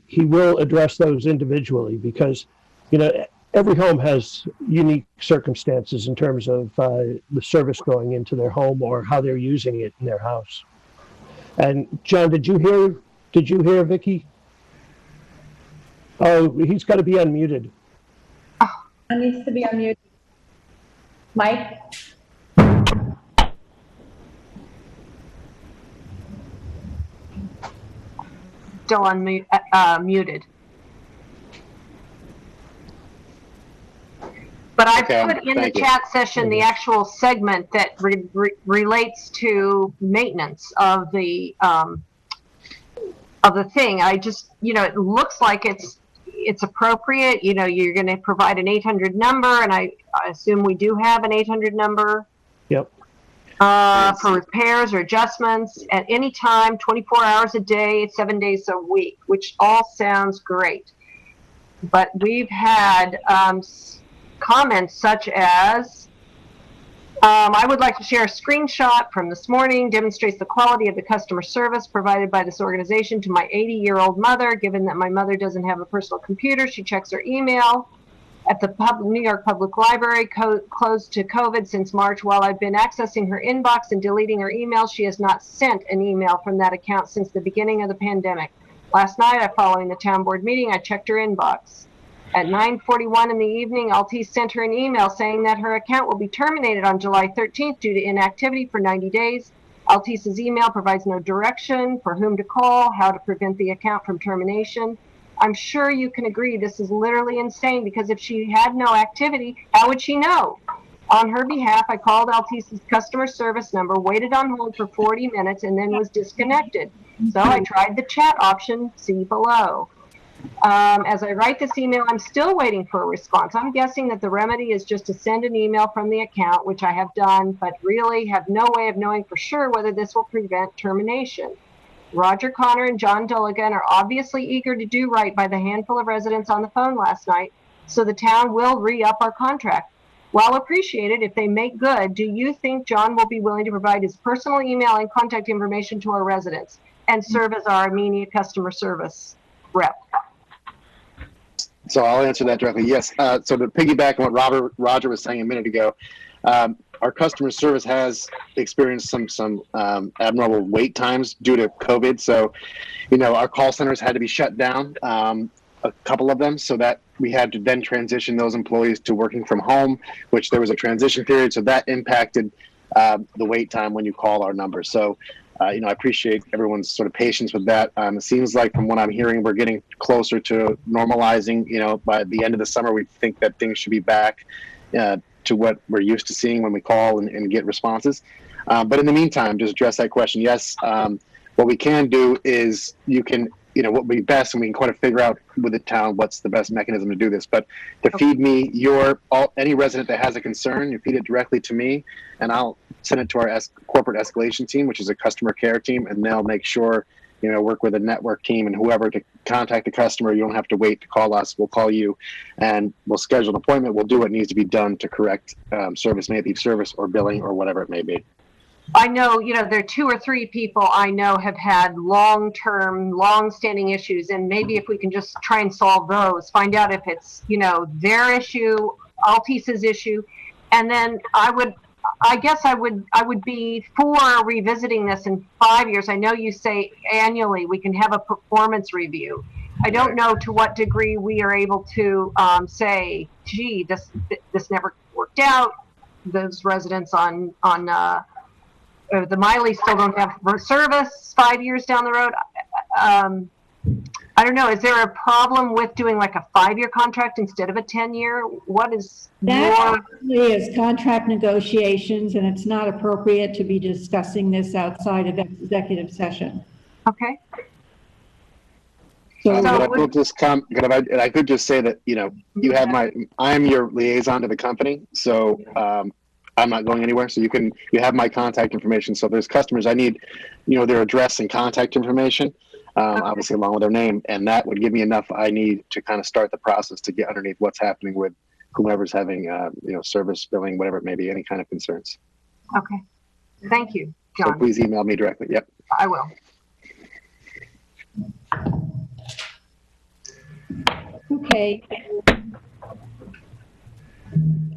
Speaker 8: he will address those individually, because every home has unique circumstances in terms of the service going into their home or how they're using it in their house. And John, did you hear Vicky? Oh, he's got to be unmuted.
Speaker 2: It needs to be unmuted. Mike?
Speaker 4: Still muted. But I put in the chat session the actual segment that relates to maintenance of the thing. I just, it looks like it's appropriate. You're going to provide an 800 number, and I assume we do have an 800 number.
Speaker 8: Yep.
Speaker 4: For repairs or adjustments at any time, 24 hours a day, 7 days a week, which all sounds great. But we've had comments such as, I would like to share a screenshot from this morning, demonstrates the quality of the customer service provided by this organization to my 80-year-old mother. Given that my mother doesn't have a personal computer, she checks her email at the New York Public Library, closed to COVID since March. While I've been accessing her inbox and deleting her email, she has not sent an email from that account since the beginning of the pandemic. Last night, following the town board meeting, I checked her inbox. At 9:41 in the evening, Altice sent her an email saying that her account will be terminated on July 13th due to inactivity for 90 days. Altice's email provides no direction for whom to call, how to prevent the account from termination. I'm sure you can agree this is literally insane, because if she had no activity, how would she know? On her behalf, I called Altice's customer service number, waited on hold for 40 minutes, and then was disconnected. So I tried the chat option, see below. As I write this email, I'm still waiting for a response. I'm guessing that the remedy is just to send an email from the account, which I have done, but really have no way of knowing for sure whether this will prevent termination. Roger Connor and John Dulligan are obviously eager to do right by the handful of residents on the phone last night, so the town will re-up our contract. While appreciated, if they make good, do you think John will be willing to provide his personal email and contact information to our residents and serve as our Amenia customer service rep?
Speaker 7: So I'll answer that directly. Yes. So to piggyback on what Roger was saying a minute ago, our customer service has experienced some abnormal wait times due to COVID. So, our call centers had to be shut down, a couple of them, so that we had to then transition those employees to working from home, which there was a transition period. So that impacted the wait time when you call our number. So, I appreciate everyone's sort of patience with that. It seems like from what I'm hearing, we're getting closer to normalizing. By the end of the summer, we think that things should be back to what we're used to seeing when we call and get responses. But in the meantime, just address that question. Yes, what we can do is what would be best, and we can kind of figure out with the town what's the best mechanism to do this. But to feed me any resident that has a concern, you feed it directly to me, and I'll send it to our corporate escalation team, which is a customer care team, and they'll make sure, work with a network team and whoever to contact the customer. You don't have to wait to call us. We'll call you, and we'll schedule an appointment. We'll do what needs to be done to correct service, maybe service or billing or whatever it may be.
Speaker 4: I know, there are 2 or 3 people I know have had long-term, long-standing issues, and maybe if we can just try and solve those, find out if it's, their issue, Altice's issue, and then I guess I would be for revisiting this in 5 years. I know you say annually we can have a performance review. I don't know to what degree we are able to say, gee, this never worked out. Those residents on the Miley still don't have service 5 years down the road. I don't know. Is there a problem with doing like a 5-year contract instead of a 10-year? What is
Speaker 1: That actually is contract negotiations, and it's not appropriate to be discussing this outside of executive session.
Speaker 4: Okay.
Speaker 1: So
Speaker 7: I could just say that, you have I'm your liaison to the company. So, I'm not going anywhere. So you have my contact information. So there's customers I need, their address and contact information, obviously along with their name. And that would give me enough I need to kind of start the process to get underneath what's happening with whomever's having, service billing, whatever it may be, any kind of concerns.
Speaker 4: Okay. Thank you, John.
Speaker 7: So please email me directly. Yep.
Speaker 4: I will.
Speaker 1: okay.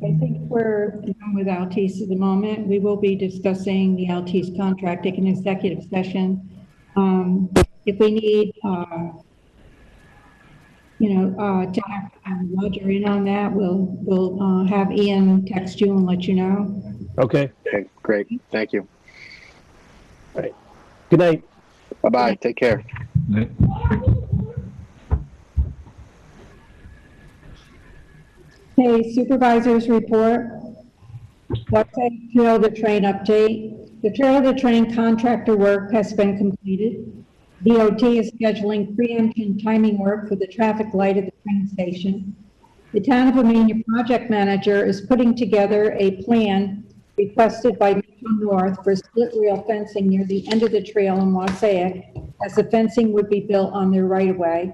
Speaker 1: I think we're done with Altice at the moment. We will be discussing the Altice contract in executive session. If we need, to have Roger in on that, we'll have Ian text you and let you know.
Speaker 8: Okay.
Speaker 7: Okay, great. Thank you.
Speaker 8: All right. Good night.
Speaker 7: Bye-bye. Take care.
Speaker 1: Okay, supervisors report. Trail to Train update. The Trail to Train contractor work has been completed. DOT is scheduling preemption timing work for the traffic light at the train station. The Town of Amenia project manager is putting together a plan requested by Metro North for split rail fencing near the end of the trail in Wassaic, as the fencing would be built on their right-of-way.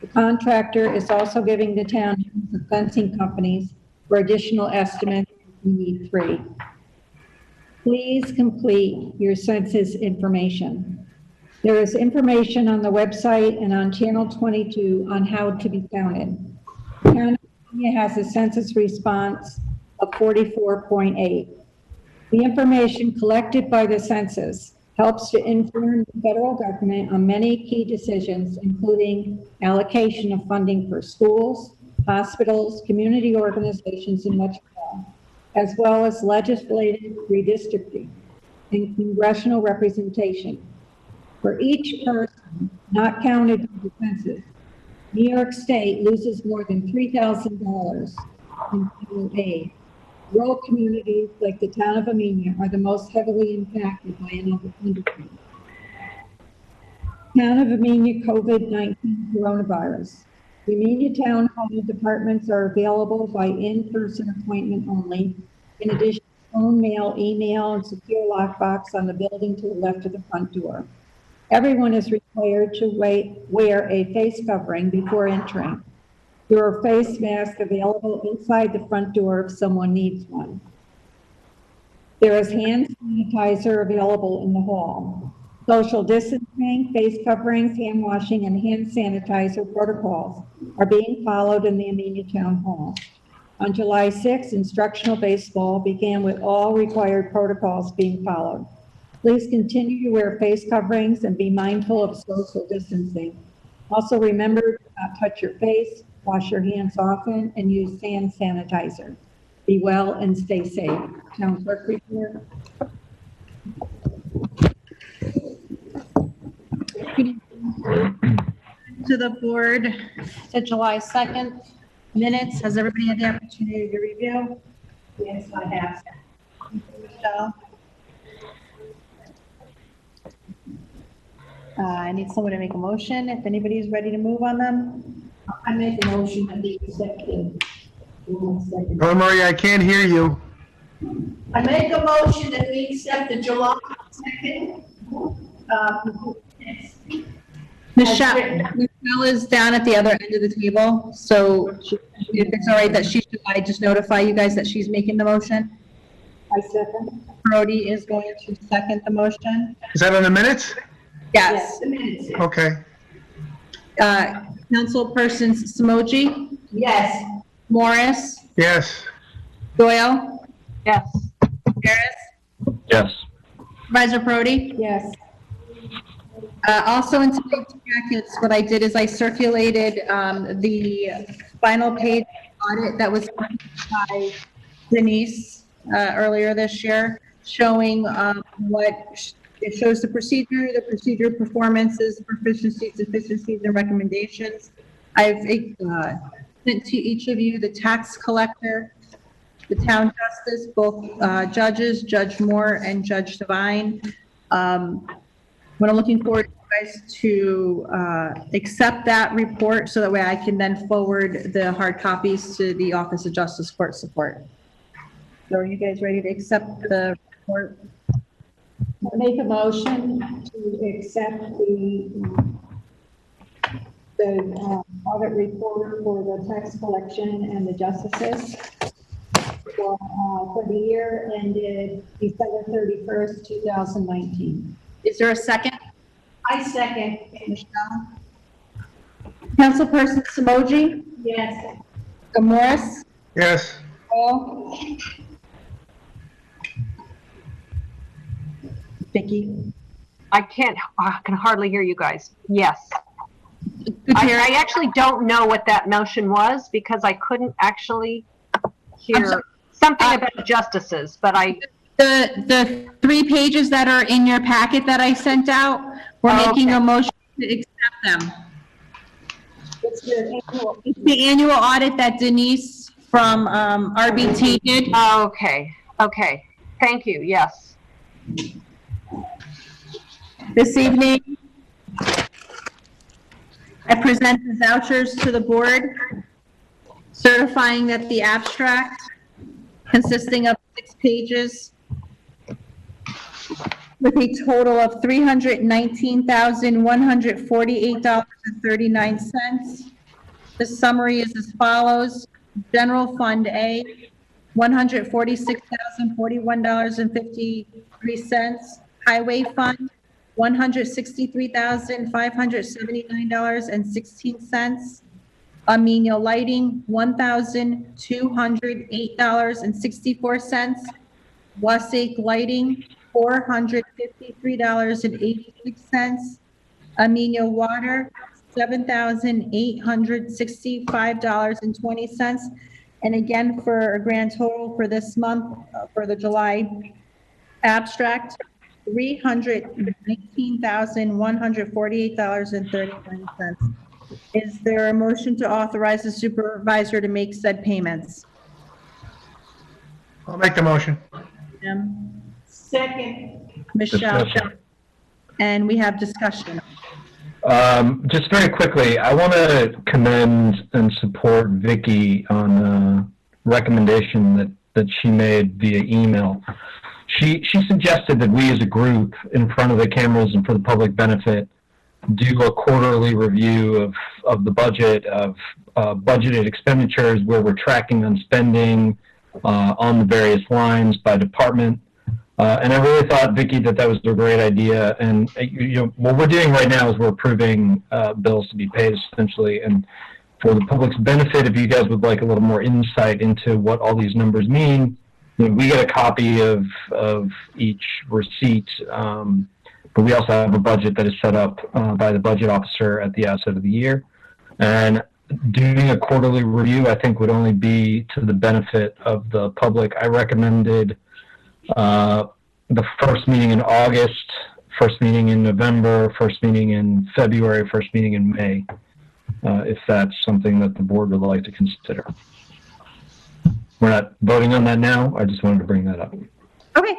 Speaker 1: The contractor is also giving the town names of fencing companies for additional estimates if we need 3. Please complete your census information. There is information on the website and on channel 22 on how to be counted. California has a census response of 44.8. The information collected by the census helps to inform the federal government on many key decisions, including allocation of funding for schools, hospitals, community organizations, and much more, as well as legislative redistricting and congressional representation. For each person not counted in the census, New York State loses more than $3,000 in federal aid. Rural communities like the town of Amenia are the most heavily impacted by another industry. Town of Amenia COVID-19 coronavirus. The Amenia Town Hall departments are available by in-person appointment only. In addition, phone, mail, email, and secure lockbox on the building to the left of the front door. Everyone is required to wear a face covering before entering. There are face masks available inside the front door if someone needs one. There is hand sanitizer available in the hall. Social distancing, face coverings, hand washing, and hand sanitizer protocols are being followed in the Amenia Town Hall. On July 6th, instructional baseball began with all required protocols being followed. Please continue to wear face coverings and be mindful of social distancing. Also remember to not touch your face, wash your hands often, and use hand sanitizer. Be well and stay safe. Town clerk report.
Speaker 2: To the board, to July 2nd minutes. Has everybody had the opportunity to review?
Speaker 1: Yes, I have.
Speaker 2: Michelle? I need someone to make a motion if anybody's ready to move on them.
Speaker 1: I make a motion that we accept the.
Speaker 3: Anne Marie, I can't hear you.
Speaker 10: I make a motion that we accept the July 2nd.
Speaker 2: Michelle is down at the other end of the table, so if it's all right that I just notify you guys that she's making the motion.
Speaker 1: I second.
Speaker 2: Brody is going to second the motion.
Speaker 3: Is that on the minutes?
Speaker 2: Yes.
Speaker 10: The minutes.
Speaker 3: Okay.
Speaker 2: Councilpersons Samoji,
Speaker 10: Yes.
Speaker 2: Morris,
Speaker 3: Yes.
Speaker 2: Doyle,
Speaker 4: Yes.
Speaker 2: Harris,
Speaker 6: Yes.
Speaker 2: Supervisor Brody.
Speaker 1: Yes.
Speaker 2: Also in tonight's packets, what I did is I circulated the final page audit that was by Denise earlier this year, showing it shows the procedure performances, proficiencies, deficiencies, and recommendations. I've sent to each of you the tax collector, the town justice, both judges, Judge Moore and Judge Devine. What I'm looking forward to you guys to accept that report so that way I can then forward the hard copies to the Office of Justice Court Support. So are you guys ready to accept the report?
Speaker 1: I make a motion to accept the audit report for the tax collection and the justices for the year ended December 31st, 2019.
Speaker 2: Is there a second?
Speaker 10: I second.
Speaker 2: Michelle? Councilperson Samoji?
Speaker 10: Yes.
Speaker 2: Morris?
Speaker 3: Yes.
Speaker 2: Paul? Vicki?
Speaker 4: I can hardly hear you guys. Yes.
Speaker 2: Gutierrez?
Speaker 4: I actually don't know what that motion was because I couldn't actually hear something about justices, but
Speaker 2: The 3 pages that are in your packet that I sent out, we're making a motion to accept them.
Speaker 1: It's
Speaker 2: It's the annual audit that Denise from RBT did.
Speaker 4: Okay. Thank you. Yes.
Speaker 2: This evening, I present the vouchers to the board, certifying that the abstract, consisting of 6 pages, with a total of $319,148.39. The summary is as follows. General Fund A, $146,041.53. Highway Fund, $163,579.16. Amenia Lighting, $1,208.64. Wasake Lighting, $453.86. Amenia Water, $7,865.20. And again, for a grand total for this month, for the July abstract, $319,148.39. Is there a motion to authorize the supervisor to make said payments?
Speaker 3: I'll make the motion.
Speaker 2: Jim?
Speaker 10: Second.
Speaker 2: Michelle?
Speaker 6: Discussion.
Speaker 2: And we have discussion.
Speaker 6: Just very quickly, I want to commend and support Vicki on a recommendation that she made via email. She suggested that we as a group, in front of the cameras and for the public benefit, do a quarterly review of the budget, of budgeted expenditures, where we're tracking on spending on the various lines by department. And I really thought, Vicki, that was a great idea. And what we're doing right now is we're approving bills to be paid, essentially. And for the public's benefit, if you guys would like a little more insight into what all these numbers mean, we get a copy of each receipt. But we also have a budget that is set up by the budget officer at the outset of the year. And doing a quarterly review, I think, would only be to the benefit of the public. I recommended the first meeting in August, first meeting in November, first meeting in February, first meeting in May, if that's something that the board would like to consider. We're not voting on that now. I just wanted to bring that up.
Speaker 2: Okay.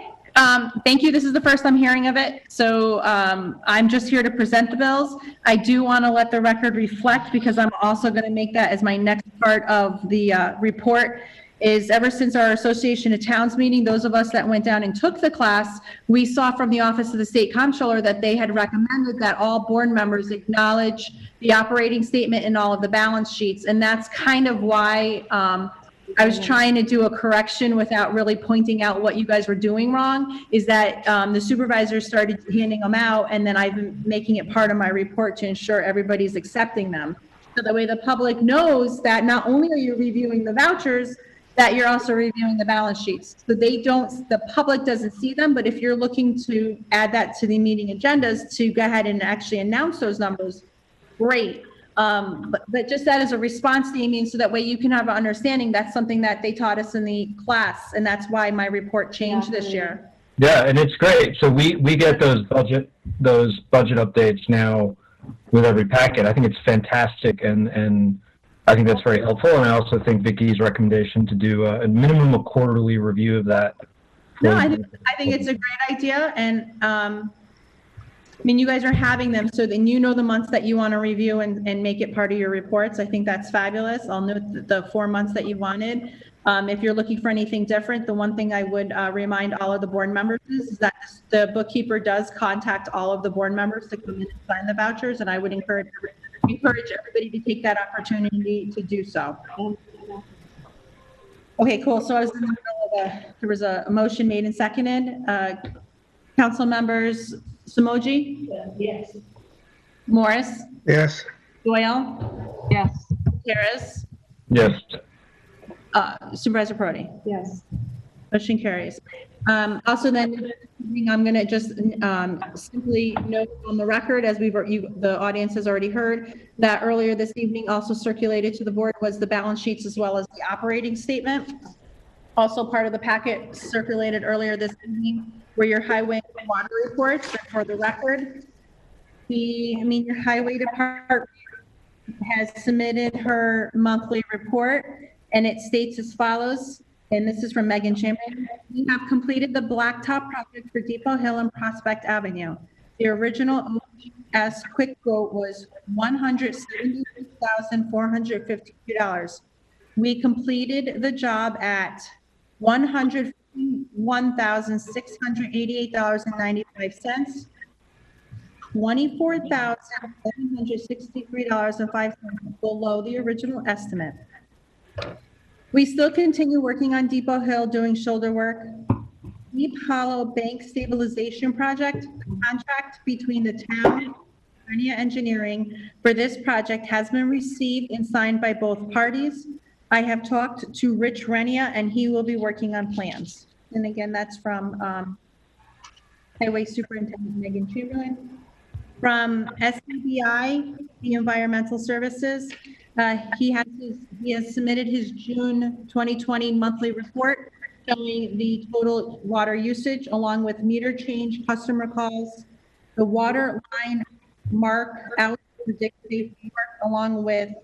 Speaker 2: Thank you. This is the first I'm hearing of it. So I'm just here to present the bills. I do want to let the record reflect, because I'm also going to make that as my next part of the report, is ever since our Association of Towns meeting, those of us that went down and took the class, we saw from the Office of the State Comptroller that they had recommended that all board members acknowledge the operating statement and all of the balance sheets. And that's kind of why I was trying to do a correction without really pointing out what you guys were doing wrong, is that the supervisors started handing them out, and then I've been making it part of my report to ensure everybody's accepting them. So that way the public knows that not only are you reviewing the vouchers, that you're also reviewing the balance sheets. So the public doesn't see them, but if you're looking to add that to the meeting agendas to go ahead and actually announce those numbers, great. But just that as a response to Amy, so that way you can have an understanding, that's something that they taught us in the class, and that's why my report changed this year.
Speaker 6: Yeah, and it's great. So we get those budget updates now with every packet. I think it's fantastic, and I think that's very helpful. And I also think Vicky's recommendation to do a minimum of quarterly review of that.
Speaker 2: No, I think it's a great idea, and I mean, you guys are having them, so then you know the months that you want to review and make it part of your reports. I think that's fabulous. I'll note the 4 months that you wanted. If you're looking for anything different, the one thing I would remind all of the board members is that the bookkeeper does contact all of the board members to come in and sign the vouchers, and I would encourage everybody to take that opportunity to do so. Okay, cool. So I was in the middle of there was a motion made and seconded. Council members Samoji?
Speaker 10: Yes.
Speaker 2: Morris?
Speaker 3: Yes.
Speaker 2: Doyle?
Speaker 4: Yes.
Speaker 2: Harris?
Speaker 6: Yes.
Speaker 2: Supervisor Prodi?
Speaker 1: Yes.
Speaker 2: Motion carries. Also then, I'm going to just simply note on the record, as the audience has already heard, that earlier this evening also circulated to the board was the balance sheets as well as the operating statement. Also part of the packet circulated earlier this evening were your highway and water reports. For the record, your highway department has submitted her monthly report, and it states as follows, and this is from Megan Champion. We have completed the blacktop project for Depot Hill and Prospect Avenue. The original OS quick quote was $172,452. We completed the job at $101,688.95, $24,763.05 below the original estimate. We still continue working on Depot Hill doing shoulder work. Deep Hollow Bank Stabilization Project contract between the town and Amenia Engineering for this project has been received and signed by both parties. I have talked to Rich Renia, and he will be working on plans. And again, that's from Highway Superintendent Megan Chamberlain. From SCBI, the Environmental Services, he has submitted his June 2020 monthly report showing the total water usage along with meter change, customer calls, the water line mark out predictive work along with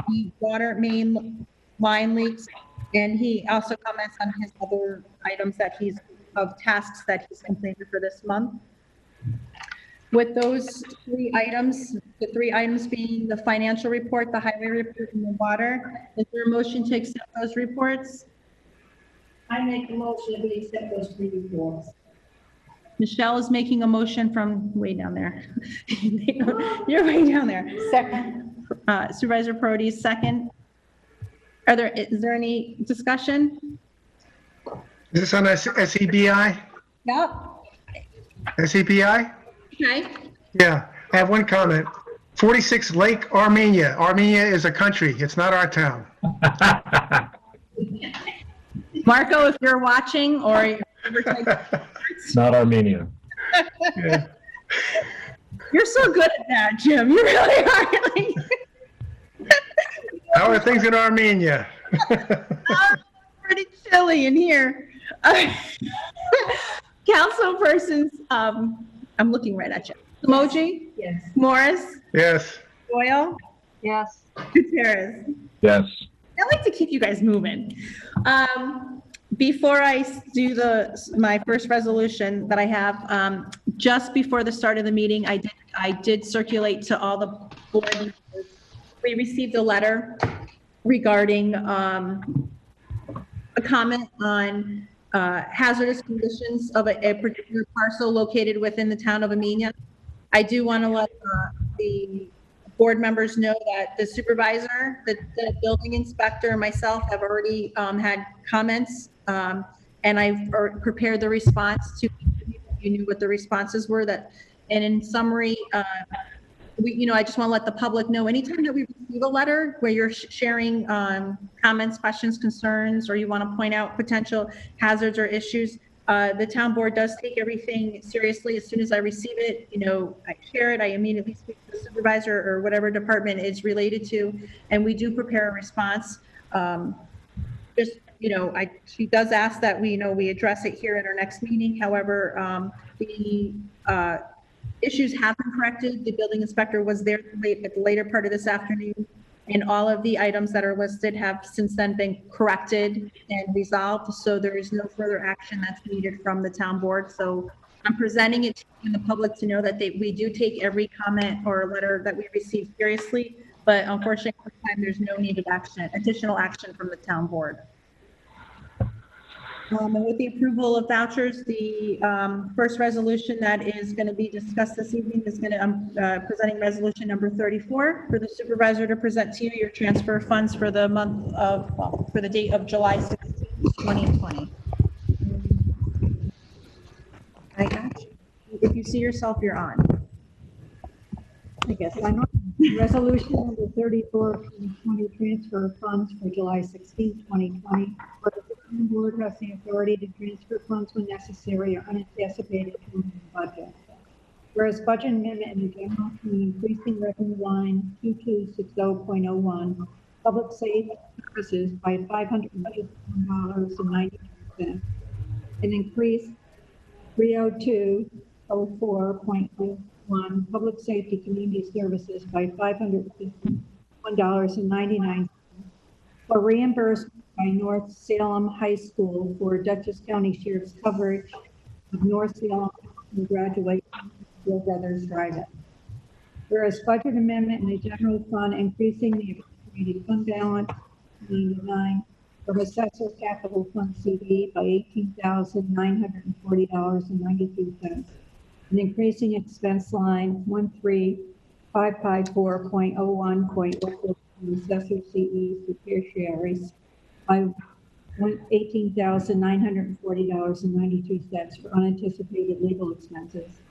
Speaker 2: the water main line leaks, and he also comments on his other items of tasks that he's completed for this month. With those 3 items, the 3 items being the financial report, the highway report, and the water, is there a motion to accept those reports?
Speaker 10: I make a motion that we accept those 3 reports.
Speaker 2: Michelle is making a motion from way down there. You're way down there.
Speaker 1: Second.
Speaker 2: Supervisor Prodi, second. Is there any discussion?
Speaker 3: Is this on SEBI?
Speaker 2: Yep.
Speaker 3: SEBI?
Speaker 2: Okay.
Speaker 3: Yeah, I have one comment. 46 Lake Armenia. Armenia is a country. It's not our town.
Speaker 2: Marco, if you're watching or
Speaker 6: Not Armenia.
Speaker 3: Yeah.
Speaker 2: you're so good at that, Jim. You really are.
Speaker 3: How are things in Armenia?
Speaker 2: Pretty chilly in here. Councilpersons, I'm looking right at you. Emoji?
Speaker 10: Yes.
Speaker 2: Morris?
Speaker 3: Yes.
Speaker 2: Doyle?
Speaker 4: Yes.
Speaker 2: Gutierrez?
Speaker 6: Yes.
Speaker 2: I like to keep you guys moving. Before I do my first resolution that I have, just before the start of the meeting, I did circulate to all the board members. We received a letter regarding a comment on hazardous conditions of a particular parcel located within the town of Amenia. I do want to let the board members know that the supervisor, the building inspector, and myself have already had comments, and I've prepared the response to, you knew what the responses were, that, and in summary, I just want to let the public know, anytime that we receive a letter where you're sharing comments, questions, concerns, or you want to point out potential hazards or issues, the town board does take everything seriously. As soon as I receive it, I share it, I immediately speak to the supervisor or whatever department it's related to, and we do prepare a response. She does ask that we address it here at our next meeting. However, the issues have been corrected. The building inspector was there at the later part of this afternoon, and all of the items that are listed have since then been corrected and resolved. So there is no further action that's needed from the town board. So I'm presenting it to you and the public to know that we do take every comment or letter that we receive seriously, but unfortunately, at this time, there's no needed action, additional action from the town board. And with the approval of vouchers, the first resolution that is going to be discussed this evening is presenting resolution number 34 for the supervisor to present to you your transfer funds for the month of, for the date of July 16, 2020. If you see yourself, you're on.
Speaker 1: I guess I'm on. Resolution number 34, 2020, transfer of funds for July 16, 2020. Where the Supreme Board has the authority to transfer funds when necessary or unanticipated from the budget. Whereas budget amendment in the general fund increasing revenue line 2260.01, public safety services by $581.92, an increase 302.04.01, public safety community services by $551.99 for reimbursement by North Salem High School for Dutchess County Sheriff's coverage of North Salem graduation Bill Brothers Drive-In. Whereas budget amendment in the general fund increasing the appropriated fund balance 99 from assessor capital fund CD by $18,940.92, and increasing expense line 13554.01.04 assessor CE superficiaries by $18,940.92 for unanticipated legal expenses.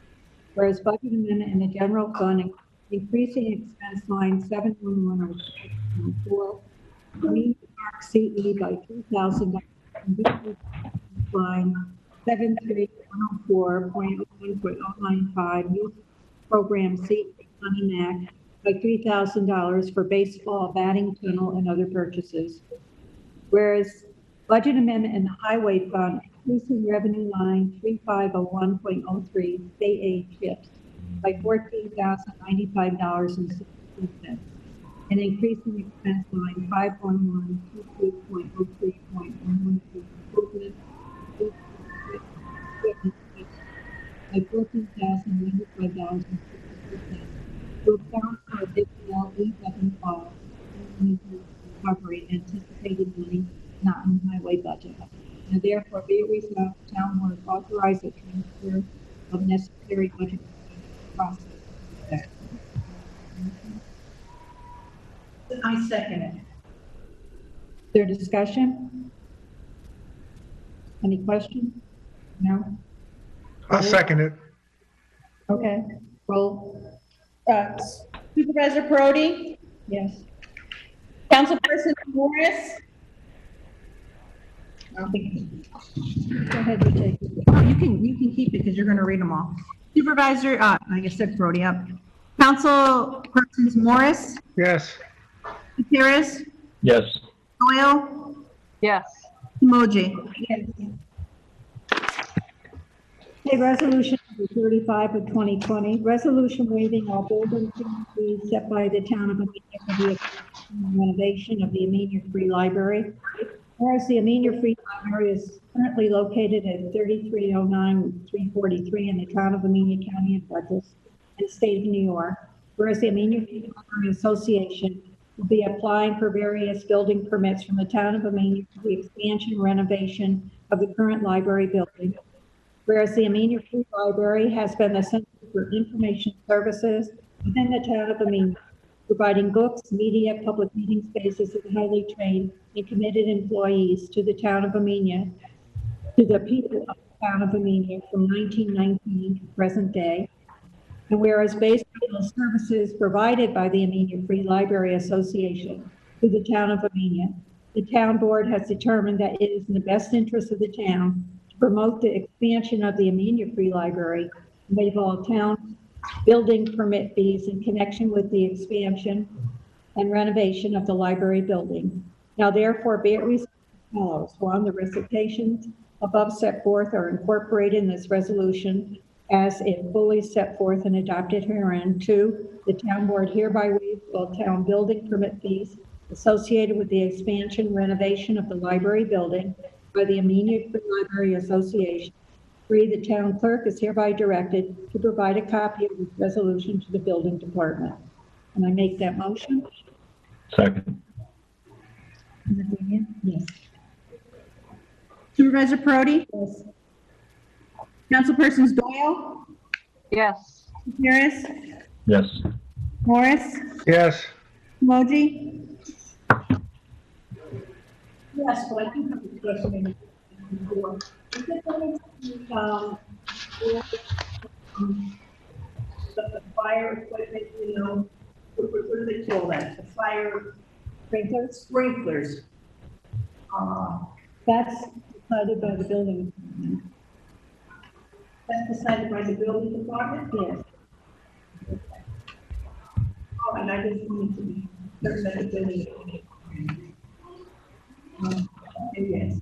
Speaker 1: Whereas budget amendment in the general fund increasing expense line 71104 Green Park CE by $2,000, line 73104.01.095 youth program CE Honey Mac by $3,000 for baseball, batting tunnel, and other purchases. Whereas budget amendment in the highway fund increasing revenue line 3501.03 state aid chips by $14,095.62, and increasing expense line 51122.03.112 improvement by $14,095.62 to account for additional E7 costs and recovery anticipated money not in the highway budget. Now therefore be it resolved, the town board authorize the transfer of necessary budget process.
Speaker 10: I second it.
Speaker 1: Is there discussion? Any questions? No?
Speaker 3: I'll second it.
Speaker 1: Okay, roll.
Speaker 2: Supervisor Perotti,
Speaker 1: Yes.
Speaker 2: Councilperson Morris.
Speaker 1: I don't think. Go ahead, you take it.
Speaker 2: You can keep it because you're going to read them all. Supervisor, like I said, Perotti up. Councilpersons Morris,
Speaker 3: Yes.
Speaker 2: Gutierrez,
Speaker 6: Yes.
Speaker 2: Doyle,
Speaker 4: Yes.
Speaker 2: Emoji.
Speaker 1: Okay, resolution number 35 of 2020, resolution waiving all building fees set by the town of Amenia for the renovation of the Amenia Free Library. Whereas the Amenia Free Library is currently located at 3309-343 in the town of Amenia, County of Dutchess, and state of New York. Whereas the Amenia Free Library Association will be applying for various building permits from the town of Amenia for the expansion and renovation of the current library building. Whereas the Amenia Free Library has been the center for information services within the town of Amenia. providing books, media, public meeting spaces, and highly trained and committed employees to the town of Amenia, to the people of the town of Amenia from 1919 to present day. And whereas based on the services provided by the Amenia Free Library Association to the town of Amenia, the town board has determined that it is in the best interest of the town to promote the expansion of the Amenia Free Library and waive all town building permit fees in connection with the expansion and renovation of the library building. Now therefore be it resolved as follows. One, the recitations above set forth are incorporated in this resolution as if fully set forth and adopted herein. Two, the town board hereby waives all town building permit fees associated with the expansion renovation of the library building by the Amenia Free Library Association. Three, the town clerk is hereby directed to provide a copy of this resolution to the building department. Can I make that motion?
Speaker 6: Second.
Speaker 1: Yes.
Speaker 2: Supervisor Perotti?
Speaker 1: Yes.
Speaker 2: Councilpersons Doyle,
Speaker 4: Yes.
Speaker 2: Harris,
Speaker 6: Yes.
Speaker 2: Morris,
Speaker 3: Yes.
Speaker 2: Emoji?
Speaker 10: Yes, but I do have a question before. Is it going to be, the fire equipment, you know, what do they call that? The fire sprinklers.
Speaker 1: That's decided by the building department.
Speaker 10: That's decided by the building department?
Speaker 1: Yes.
Speaker 10: Oh, and I just wanted to be certain that the building. Yes.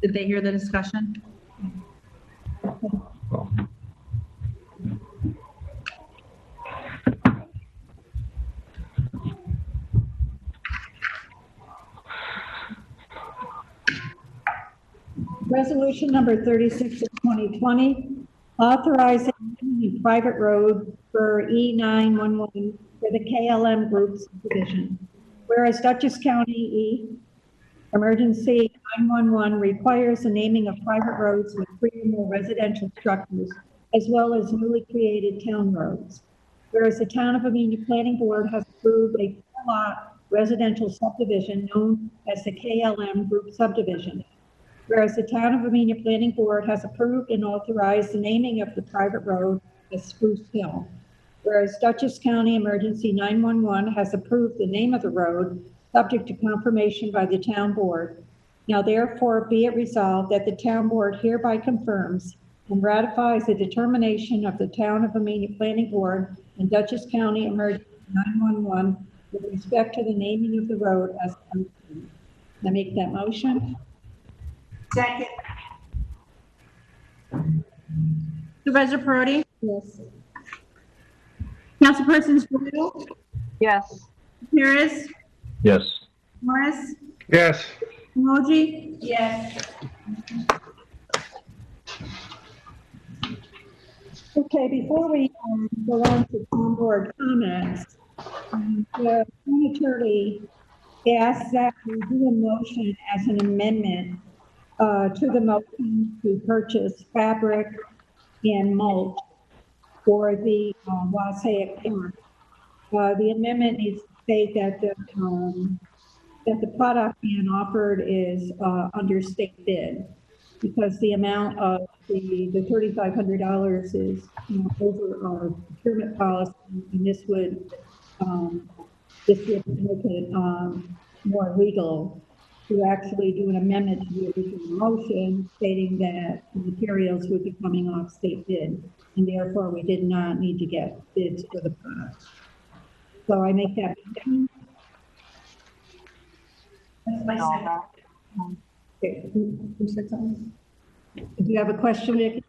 Speaker 2: Did they hear the discussion?
Speaker 1: Resolution number 36 of 2020, authorizing a private road for E911 for the KLM Group subdivision. Whereas Dutchess County Emergency 911 requires the naming of private roads with 3 or more residential structures, as well as newly created town roads. Whereas the Town of Amenia Planning Board has approved a 4-lot residential subdivision known as the KLM Group subdivision. Whereas the Town of Amenia Planning Board has approved and authorized the naming of the private road as Spruce Hill. Whereas Dutchess County Emergency 911 has approved the name of the road, subject to confirmation by the town board. Now therefore be it resolved that the town board hereby confirms and ratifies the determination of the Town of Amenia Planning Board and Dutchess County Emergency 911 with respect to the naming of the road as confirmed. Can I make that motion?
Speaker 10: Second.
Speaker 2: Supervisor Perotti?
Speaker 1: Yes.
Speaker 2: Councilpersons Doyle,
Speaker 4: Yes.
Speaker 2: Harris,
Speaker 6: Yes.
Speaker 2: Morris,
Speaker 3: Yes.
Speaker 2: Emoji?
Speaker 10: Yes.
Speaker 1: Okay, before we go on to town board comments, the town attorney asked that we do a motion as an amendment to the motion to purchase fabric and mulch for the Wassaic Park. The amendment needs to state that the product being offered is under state bid, because the amount of the $3,500 is, you know, over our procurement policy, and this would make it more legal to actually do an amendment to the original motion stating that the materials would be coming off state bid, and therefore we did not need to get bids for the product. So I make that motion.
Speaker 10: That's my second.
Speaker 1: Okay, who said something? Do you have a question, Vicki?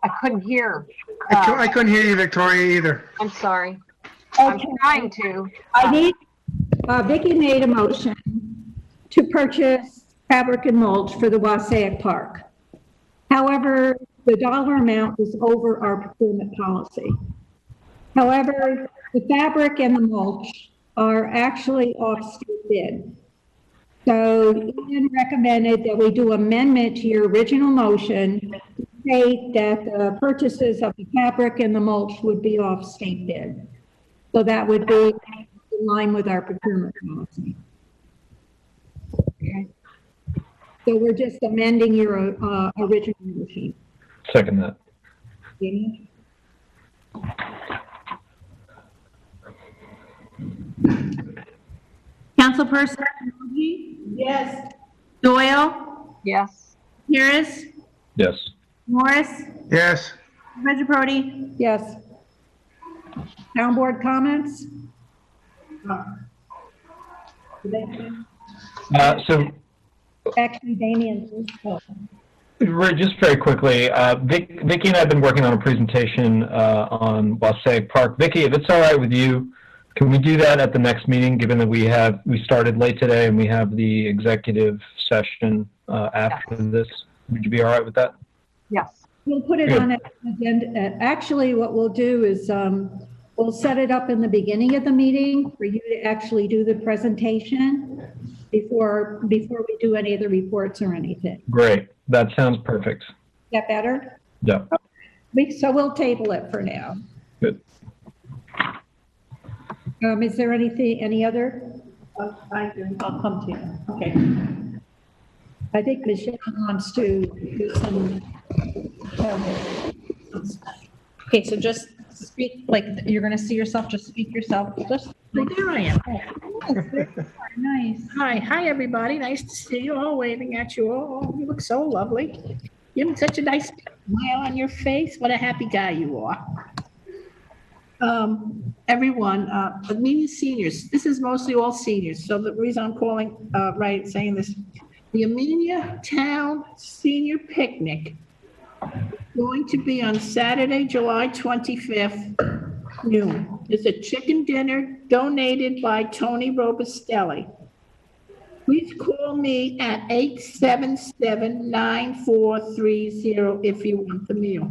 Speaker 4: I couldn't hear.
Speaker 3: I couldn't hear you, Victoria, either.
Speaker 4: I'm sorry. I'm trying to.
Speaker 1: I need, Vicki made a motion to purchase fabric and mulch for the Wassaic Park. However, the dollar amount is over our procurement policy. However, the fabric and the mulch are actually off state bid. So Ian recommended that we do amendment to your original motion state that the purchases of the fabric and the mulch would be off state bid. So that would be in line with our procurement policy. Okay. So we're just amending your original motion.
Speaker 6: Second that.
Speaker 1: Jenny?
Speaker 2: Councilperson Margie?
Speaker 10: Yes.
Speaker 2: Doyle?
Speaker 4: Yes.
Speaker 2: Harris?
Speaker 6: Yes.
Speaker 2: Morris?
Speaker 3: Yes.
Speaker 2: Regiprodi?
Speaker 1: Yes. Town board comments?
Speaker 6: So
Speaker 1: Actually, Damien.
Speaker 6: just very quickly, Vicky and I have been working on a presentation on Wasaig Park. Vicky, if it's all right with you, can we do that at the next meeting, given that we started late today and we have the executive session after this? Would you be all right with that?
Speaker 4: Yes.
Speaker 1: We'll put it on an agenda. Actually, what we'll do is we'll set it up in the beginning of the meeting for you to actually do the presentation before we do any of the reports or anything.
Speaker 6: Great. That sounds perfect.
Speaker 1: Is that better?
Speaker 6: Yeah.
Speaker 1: So we'll table it for now.
Speaker 6: Good.
Speaker 1: Is there any other?
Speaker 10: I'll come to you. Okay.
Speaker 1: I think Michelle wants to do some.
Speaker 2: Okay, so just speak, like, you're gonna see yourself, just speak yourself, just,
Speaker 10: Well, there I am.
Speaker 2: nice.
Speaker 10: Hi, everybody. Nice to see you all, waving at you all. You look so lovely. You have such a nice smile on your face. What a happy guy you are. Everyone, me seniors, this is mostly all seniors. So the reason I'm calling, saying this, the Amenia Town Senior Picnic going to be on Saturday, July 25th, noon. It's a chicken dinner donated by Tony Robustelli. Please call me at 877-9430 if you want the meal.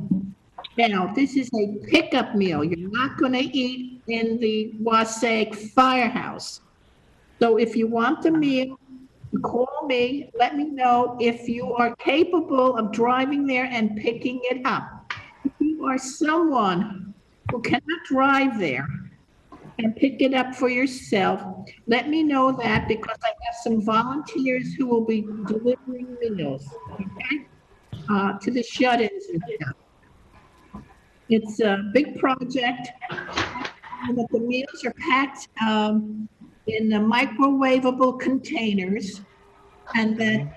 Speaker 10: Now, this is a pickup meal. You're not going to eat in the Wasaig Firehouse. So if you want the meal, call me, let me know if you are capable of driving there and picking it up. If you are someone who cannot drive there and pick it up for yourself, let me know that, because I have some volunteers who will be delivering meals, okay, to the shut-ins and stuff. It's a big project, and that the meals are packed in the microwavable containers, and then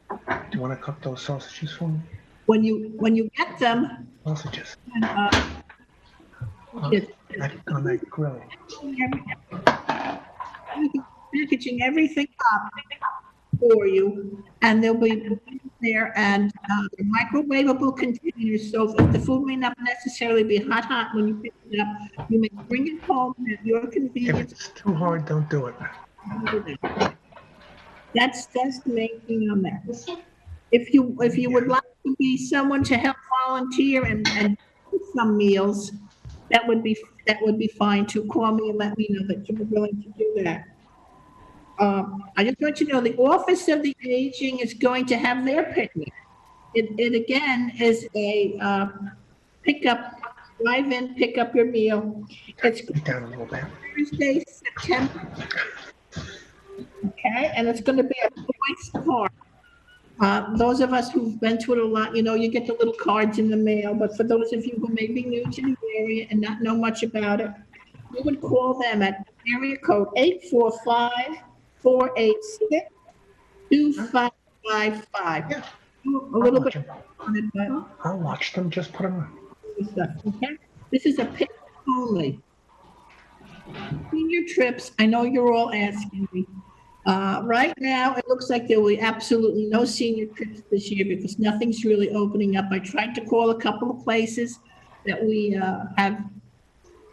Speaker 3: Do you want to cook those sausages for me?
Speaker 10: when you get them,
Speaker 3: Sausages.
Speaker 10: it's
Speaker 3: On that grill.
Speaker 10: packaging everything up for you, and they'll be there, and the microwavable containers, so if the food may not necessarily be hot when you pick it up, you may bring it home at your
Speaker 3: If
Speaker 10: convenience.
Speaker 3: it's too hard, don't do it.
Speaker 10: That's the main thing on that. If you would like to be someone to help volunteer and cook some meals, that would be fine too. Call me and let me know that you're willing to do that. I just want you to know the Office of the Aging is going to have their picnic. It again is a drive-in, pick up your meal. It's
Speaker 3: Get down a little bit.
Speaker 10: Thursday, September. Okay, and it's going to be at Boyce Park. Those of us who've been to it a lot, you get the little cards in the mail, but for those of you who may be new to the area and not know much about it, you would call them at area code 845-486-2555.
Speaker 3: Yeah.
Speaker 10: A little bit on it, but
Speaker 3: I'll watch them, just put them on.
Speaker 10: stuff, okay? This is a picnic only. Senior trips, I know you're all asking me. Right now, it looks like there will be absolutely no senior trips this year because nothing's really opening up. I tried to call a couple of places that we have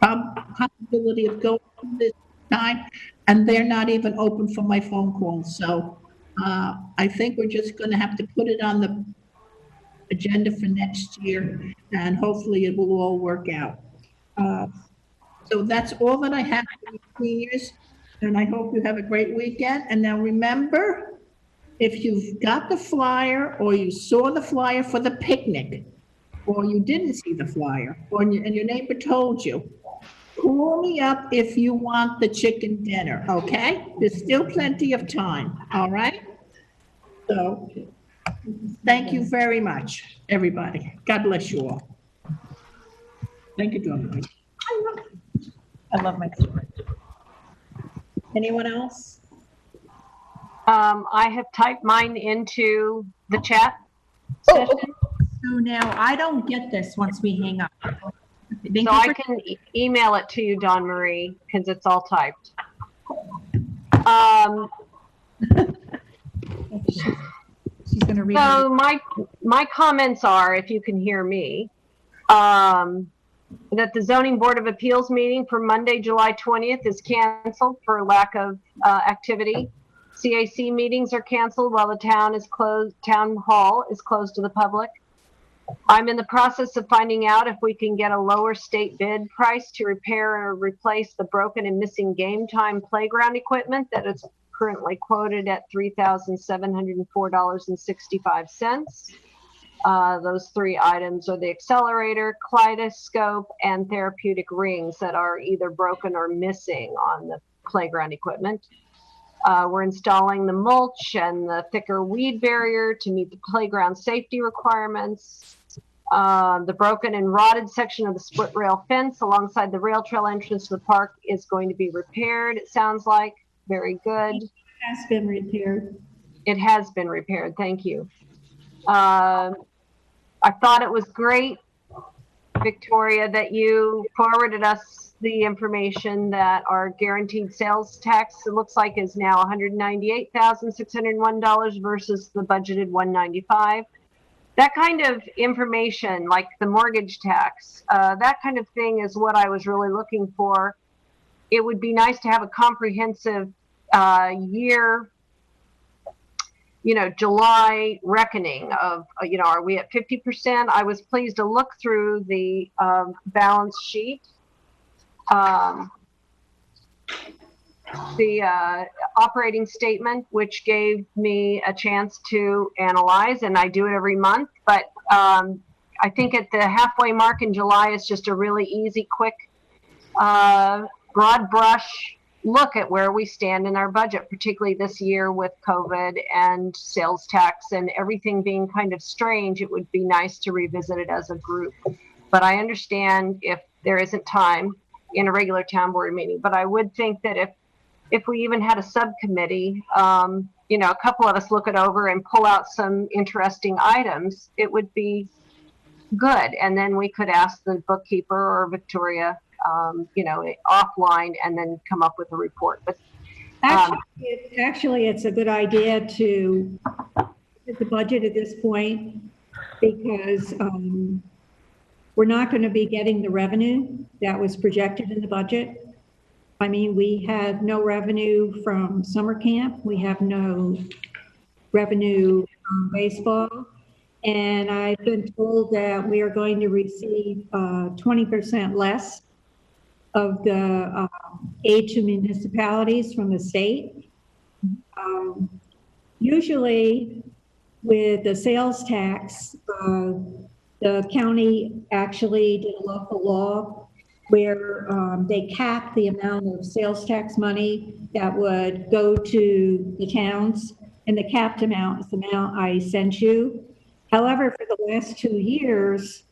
Speaker 10: possibility of going this time, and they're not even open for my phone calls. So I think we're just going to have to put it on the agenda for next year, and hopefully it will all work out. So that's all that I have for you seniors, and I hope you have a great weekend. And now remember, if you've got the flyer or you saw the flyer for the picnic, or you didn't see the flyer, and your neighbor told you, call me up if you want the chicken dinner, okay? There's still plenty of time, all right? So, thank you very much, everybody. God bless you all. Thank you, John.
Speaker 2: I love my story. Anyone else?
Speaker 4: I have typed mine into the chat
Speaker 2: Oh,
Speaker 4: session,
Speaker 2: okay. So now I don't get this once we hang up. Thank
Speaker 4: so
Speaker 2: you
Speaker 4: I
Speaker 2: for-
Speaker 4: can email it to you, Dawn Marie, because it's all typed.
Speaker 2: She's gonna read.
Speaker 4: So my comments are, if you can hear me, that the Zoning Board of Appeals meeting for Monday, July 20th is canceled for lack of activity. CAC meetings are canceled while the town hall is closed to the public. I'm in the process of finding out if we can get a lower state bid price to repair or replace the broken and missing game time playground equipment that is currently quoted at $3,704.65. Those three items are the accelerator, kaleidoscope, and therapeutic rings that are either broken or missing on the playground equipment. We're installing the mulch and the thicker weed barrier to meet the playground safety requirements. The broken and rotted section of the split rail fence alongside the rail trail entrance to the park is going to be repaired, it sounds like. Very good.
Speaker 1: It has been repaired.
Speaker 4: It has been repaired, thank you. I thought it was great, Victoria, that you forwarded us the information that our guaranteed sales tax, it looks like, is now $198,601 versus the budgeted $195. That kind of information, like the mortgage tax, that kind of thing is what I was really looking for. It would be nice to have a comprehensive year, July reckoning of, are we at 50%? I was pleased to look through the balance sheet. The operating statement, which gave me a chance to analyze, and I do it every month, but I think at the halfway mark in July is just a really easy, quick, broad brush look at where we stand in our budget, particularly this year with COVID and sales tax and everything being kind of strange. It would be nice to revisit it as a group. But I understand if there isn't time in a regular town board meeting. But I would think that if we even had a subcommittee, a couple of us look it over and pull out some interesting items, it would be good. And then we could ask the bookkeeper or Victoria, offline, and then come up with a report. But
Speaker 1: Actually, it's a good idea to hit the budget at this point because we're not going to be getting the revenue that was projected in the budget. I mean, we have no revenue from summer camp. We have no revenue from baseball. And I've been told that we are going to receive 20% less of the aid to municipalities from the state. Usually with the sales tax, the county actually did a local law where they capped the amount of sales tax money that would go to the towns, and the capped amount is the amount I sent you. However, for the last 2 years,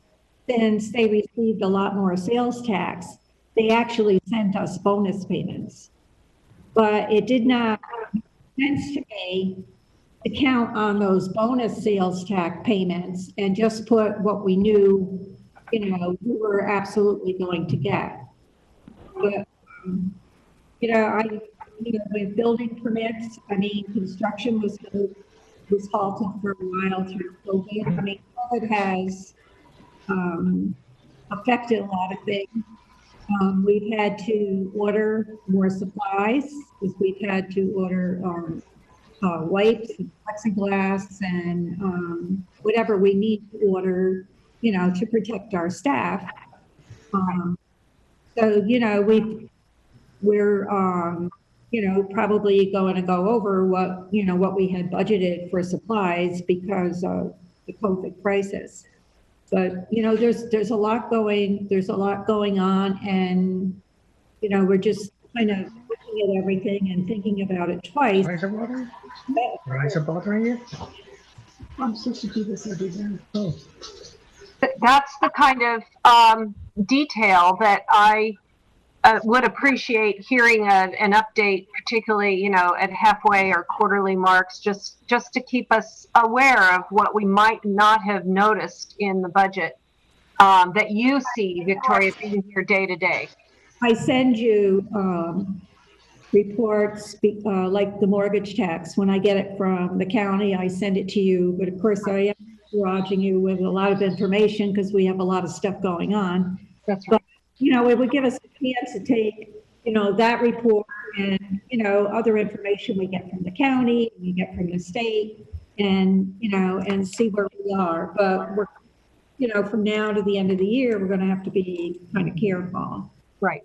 Speaker 1: since they received a lot more sales tax, they actually sent us bonus payments. But it did not make sense to me to count on those bonus sales tax payments and just put what we knew, we were absolutely going to get. But, with building permits, construction was halted for a while through COVID. COVID has affected a lot of things. We've had to order more supplies because we've had to order wipes and plexiglass and whatever we need to order, to protect our staff. So, we're probably going to go over what we had budgeted for supplies because of the COVID crisis. But, you know, there's a lot going on, and, you know, we're just kind of looking at everything and thinking about it twice.
Speaker 3: Why is it bothering? Why is it bothering you? I'm supposed to do this every day. Oh.
Speaker 4: That's the kind of detail that I would appreciate hearing an update, particularly, you know, at halfway or quarterly marks, just to keep us aware of what we might not have noticed in the budget that you see, Victoria, being here day to day.
Speaker 1: I send you reports, like the mortgage tax. When I get it from the county, I send it to you. But of course, I am barraging you with a lot of information because we have a lot of stuff going on.
Speaker 4: That's right.
Speaker 1: But, you know, it would give us a chance to take, you know, that report and, you know, other information we get from the county, we get from the state, and, you know, and see where we are. But we're, you know, from now to the end of the year, we're going to have to be kind of careful.
Speaker 4: Right.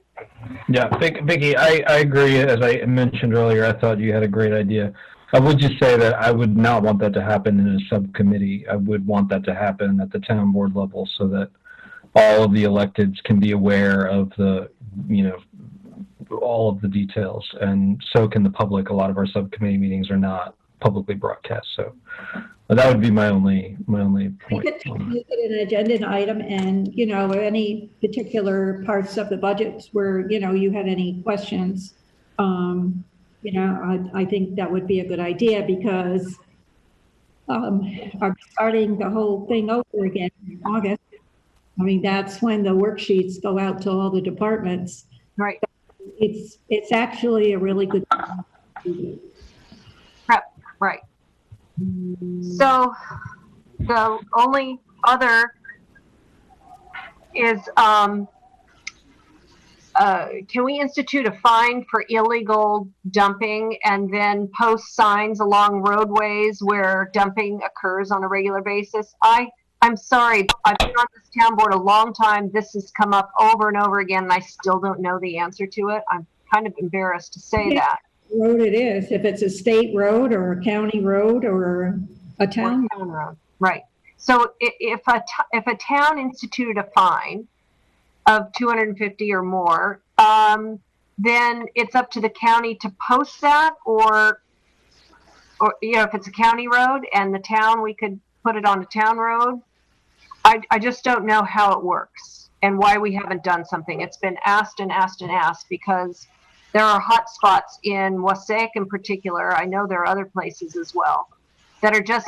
Speaker 6: Yeah, Vicki, I agree. As I mentioned earlier, I thought you had a great idea. I would just say that I would not want that to happen in a subcommittee. I would want that to happen at the town board level so that all of the electeds can be aware of the, you know, all of the details, and so can the public. A lot of our subcommittee meetings are not publicly broadcast, so that would be my only point.
Speaker 1: You could make it an agenda item, and, you know, any particular parts of the budget where, you know, you had any questions, you know, I think that would be a good idea, because I'm starting the whole thing over again in August. I mean, that's when the worksheets go out to all the departments.
Speaker 4: Right.
Speaker 1: It's actually a really good.
Speaker 4: Right. So the only other is, can we institute a fine for illegal dumping and then post signs along roadways where dumping occurs on a regular basis? I'm sorry, I've been on this town board a long time. This has come up over and over again, and I still don't know the answer to it. I'm kind of embarrassed to say that.
Speaker 1: Road it is, if it's a state road or a county road or a town
Speaker 4: road. Right. So if a town instituted a fine of $250 or more, then it's up to the county to post that, or you know, if it's a county road and the town, we could put it on a town road. I just don't know how it works and why we haven't done something. It's been asked and asked and asked because there are hot spots in Wassaic in particular. I know there are other places as well that are just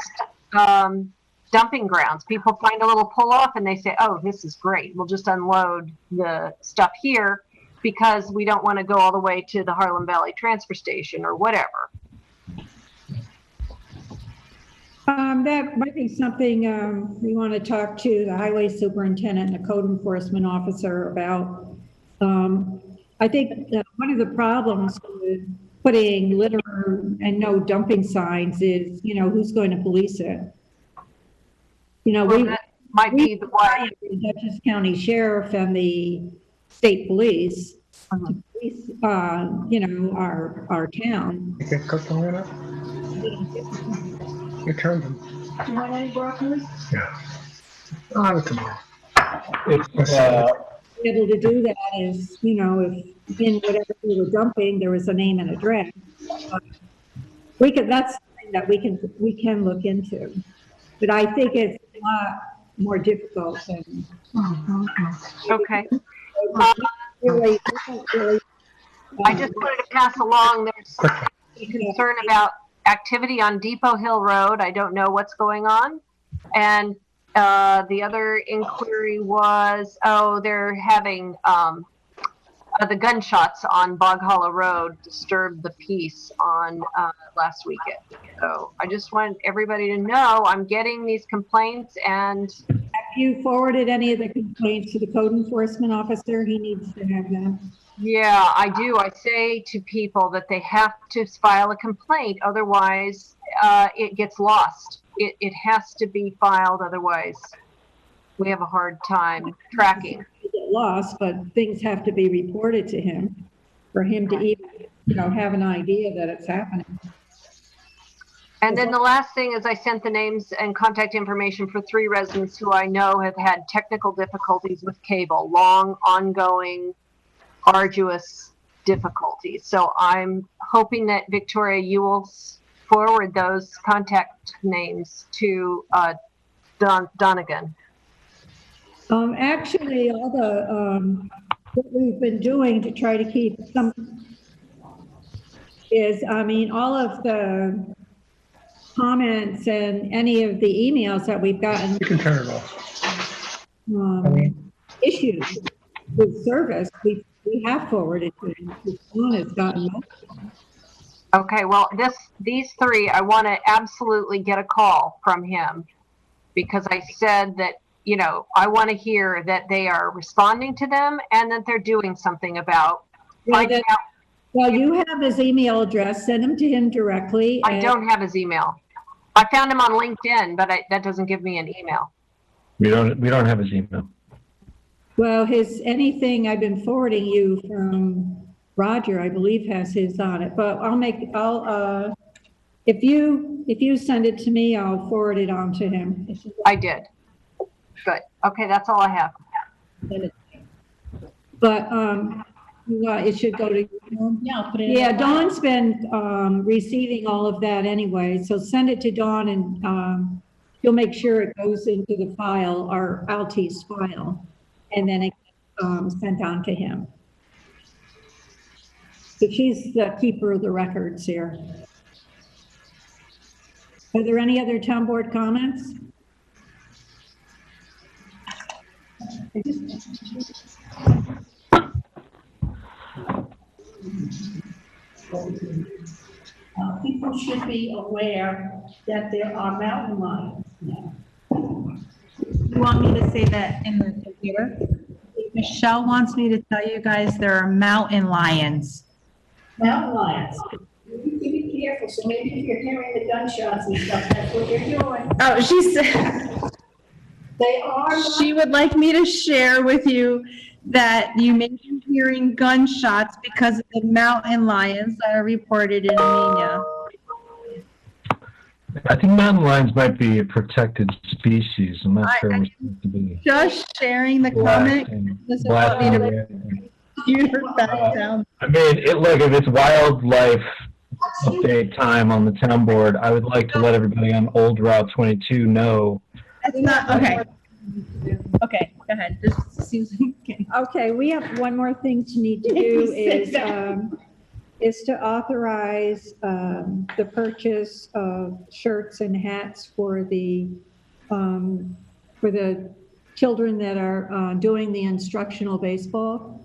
Speaker 4: dumping grounds. People find a little pull off and they say, oh, this is great. We'll just unload the stuff here because we don't want to go all the way to the Harlem Valley transfer station or whatever.
Speaker 1: That might be something we want to talk to the highway superintendent and the code enforcement officer about. I think one of the problems with putting litter and no dumping signs is, you know, who's going to police it? You know,
Speaker 4: well, that might be the why
Speaker 1: the Dutchess County Sheriff and the state police to police, you know, our town.
Speaker 3: You get cooked long enough? You turned them.
Speaker 1: Do you want any broccoli?
Speaker 3: Yeah. I'll have it tomorrow.
Speaker 1: Be able to do that is, you know, if in whatever we were dumping, there was a name and address. That's something that we can look into. But I think it's a lot more difficult than.
Speaker 4: Okay.
Speaker 1: Really,
Speaker 4: I just wanted to pass along, there's a concern about activity on Depot Hill Road. I don't know what's going on. And the other inquiry was, oh, they're having the gunshots on Bog Hollow Road disturbed the peace on last weekend. So I just want everybody to know I'm getting these complaints. And
Speaker 1: have you forwarded any of the complaints to the code enforcement officer? He needs to have them.
Speaker 4: Yeah, I do. I say to people that they have to file a complaint, otherwise it gets lost. It has to be filed, otherwise we have a hard time tracking.
Speaker 1: Get lost, but things have to be reported to him for him to even, you know, have an idea that it's happening.
Speaker 4: And then the last thing is I sent the names and contact information for 3 residents who I know have had technical difficulties with cable, long, ongoing, arduous difficulties. So I'm hoping that, Victoria, you will forward those contact names to Donegan.
Speaker 1: Actually, all the, what we've been doing to try to keep some is, I mean, all of the comments and any of the emails that we've gotten,
Speaker 3: You can turn it off.
Speaker 1: issues with service, we have forwarded to him. One has gotten most of them.
Speaker 4: Okay, well, these 3, I want to absolutely get a call from him, because I said that, you know, I want to hear that they are responding to them and that they're doing something about finding out.
Speaker 1: Well, you have his email address, send them to him directly.
Speaker 4: I don't have his email. I found him on LinkedIn, but that doesn't give me an email. We
Speaker 6: don't have his email.
Speaker 1: Well, anything I've been forwarding you from Roger, I believe has his on it, but if you send it to me, I'll forward it on to him.
Speaker 4: I did. Good. Okay, that's all I have.
Speaker 1: But, it should go to, yeah, Dawn's been, receiving all of that anyway, so send it to Dawn and, he'll make sure it goes into the file, our Altice file, and then it, sent on to him. So she's the keeper of the records here. Are there any other town board comments?
Speaker 10: People should be aware that there are mountain lions now.
Speaker 2: You want me to say that in the computer? Michelle wants me to tell you guys there are mountain lions.
Speaker 10: Mountain lions. You be careful, so maybe if you're hearing the gunshots and stuff, that's what they're doing.
Speaker 2: Oh, she said.
Speaker 10: They are.
Speaker 2: She would like me to share with you that you may be hearing gunshots because of the mountain lions that are reported in Amenia.
Speaker 6: I think mountain lions might be a protected species. I'm not sure we're supposed to be.
Speaker 2: Just sharing the comment. This is what me to computer back down.
Speaker 6: I mean, look, if it's wildlife update time on the town board, I would like to let everybody on Old Route 22 know.
Speaker 2: That's not, okay. Okay, go ahead. This seems okay.
Speaker 1: Okay, we have one more thing to need to do is to authorize the purchase of shirts and hats for the children that are doing the instructional baseball.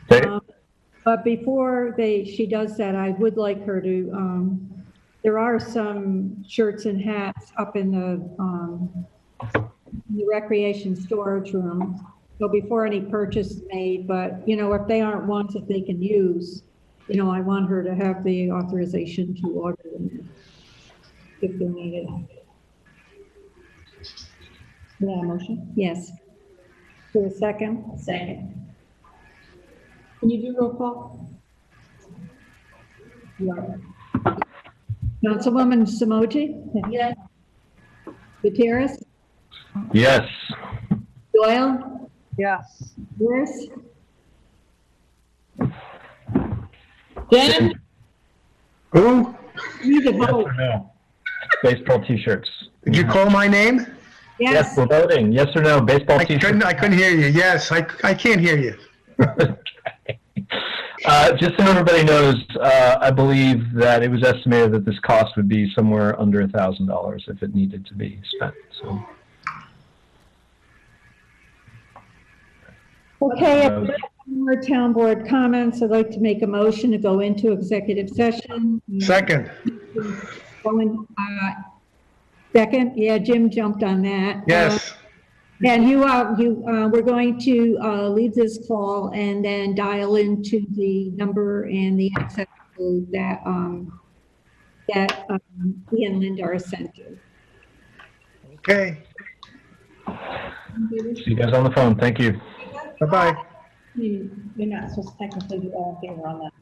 Speaker 1: But before she does that, I would like her to, there are some shirts and hats up in the recreation storage room. So before any purchase is made, but, you know, if they aren't ones that they can use, you know, I want her to have the authorization to order them if they're needed. Yeah, motion? Yes. For a second? Second. Can you do roll call? Yeah. Councilwoman Samoji? Yes. Gutierrez?
Speaker 6: Yes.
Speaker 1: Doyle?
Speaker 4: Yes.
Speaker 1: Yes.
Speaker 10: Jen?
Speaker 3: Who?
Speaker 1: You can
Speaker 6: Yes
Speaker 1: vote.
Speaker 6: or no? Baseball t-shirts.
Speaker 3: Did you call my name?
Speaker 6: Yes, we're voting. Yes or no? Baseball
Speaker 3: I
Speaker 6: t-shirts.
Speaker 3: couldn't hear you. Yes, I can't hear you.
Speaker 6: Just so everybody knows, I believe that it was estimated that this cost would be somewhere under $1,000 if it needed to be spent. So.
Speaker 1: Okay, if there are more town board comments, I'd like to make a motion to go into executive session.
Speaker 3: Second.
Speaker 1: Second, yeah, Jim jumped on that.
Speaker 3: Yes.
Speaker 1: And we're going to leave this call and then dial into the number and the access code that he and Linda are sent to.
Speaker 3: Okay.
Speaker 6: See you guys on the phone. Thank you.
Speaker 3: Bye-bye.
Speaker 10: You're not supposed to technically be all in favor on that.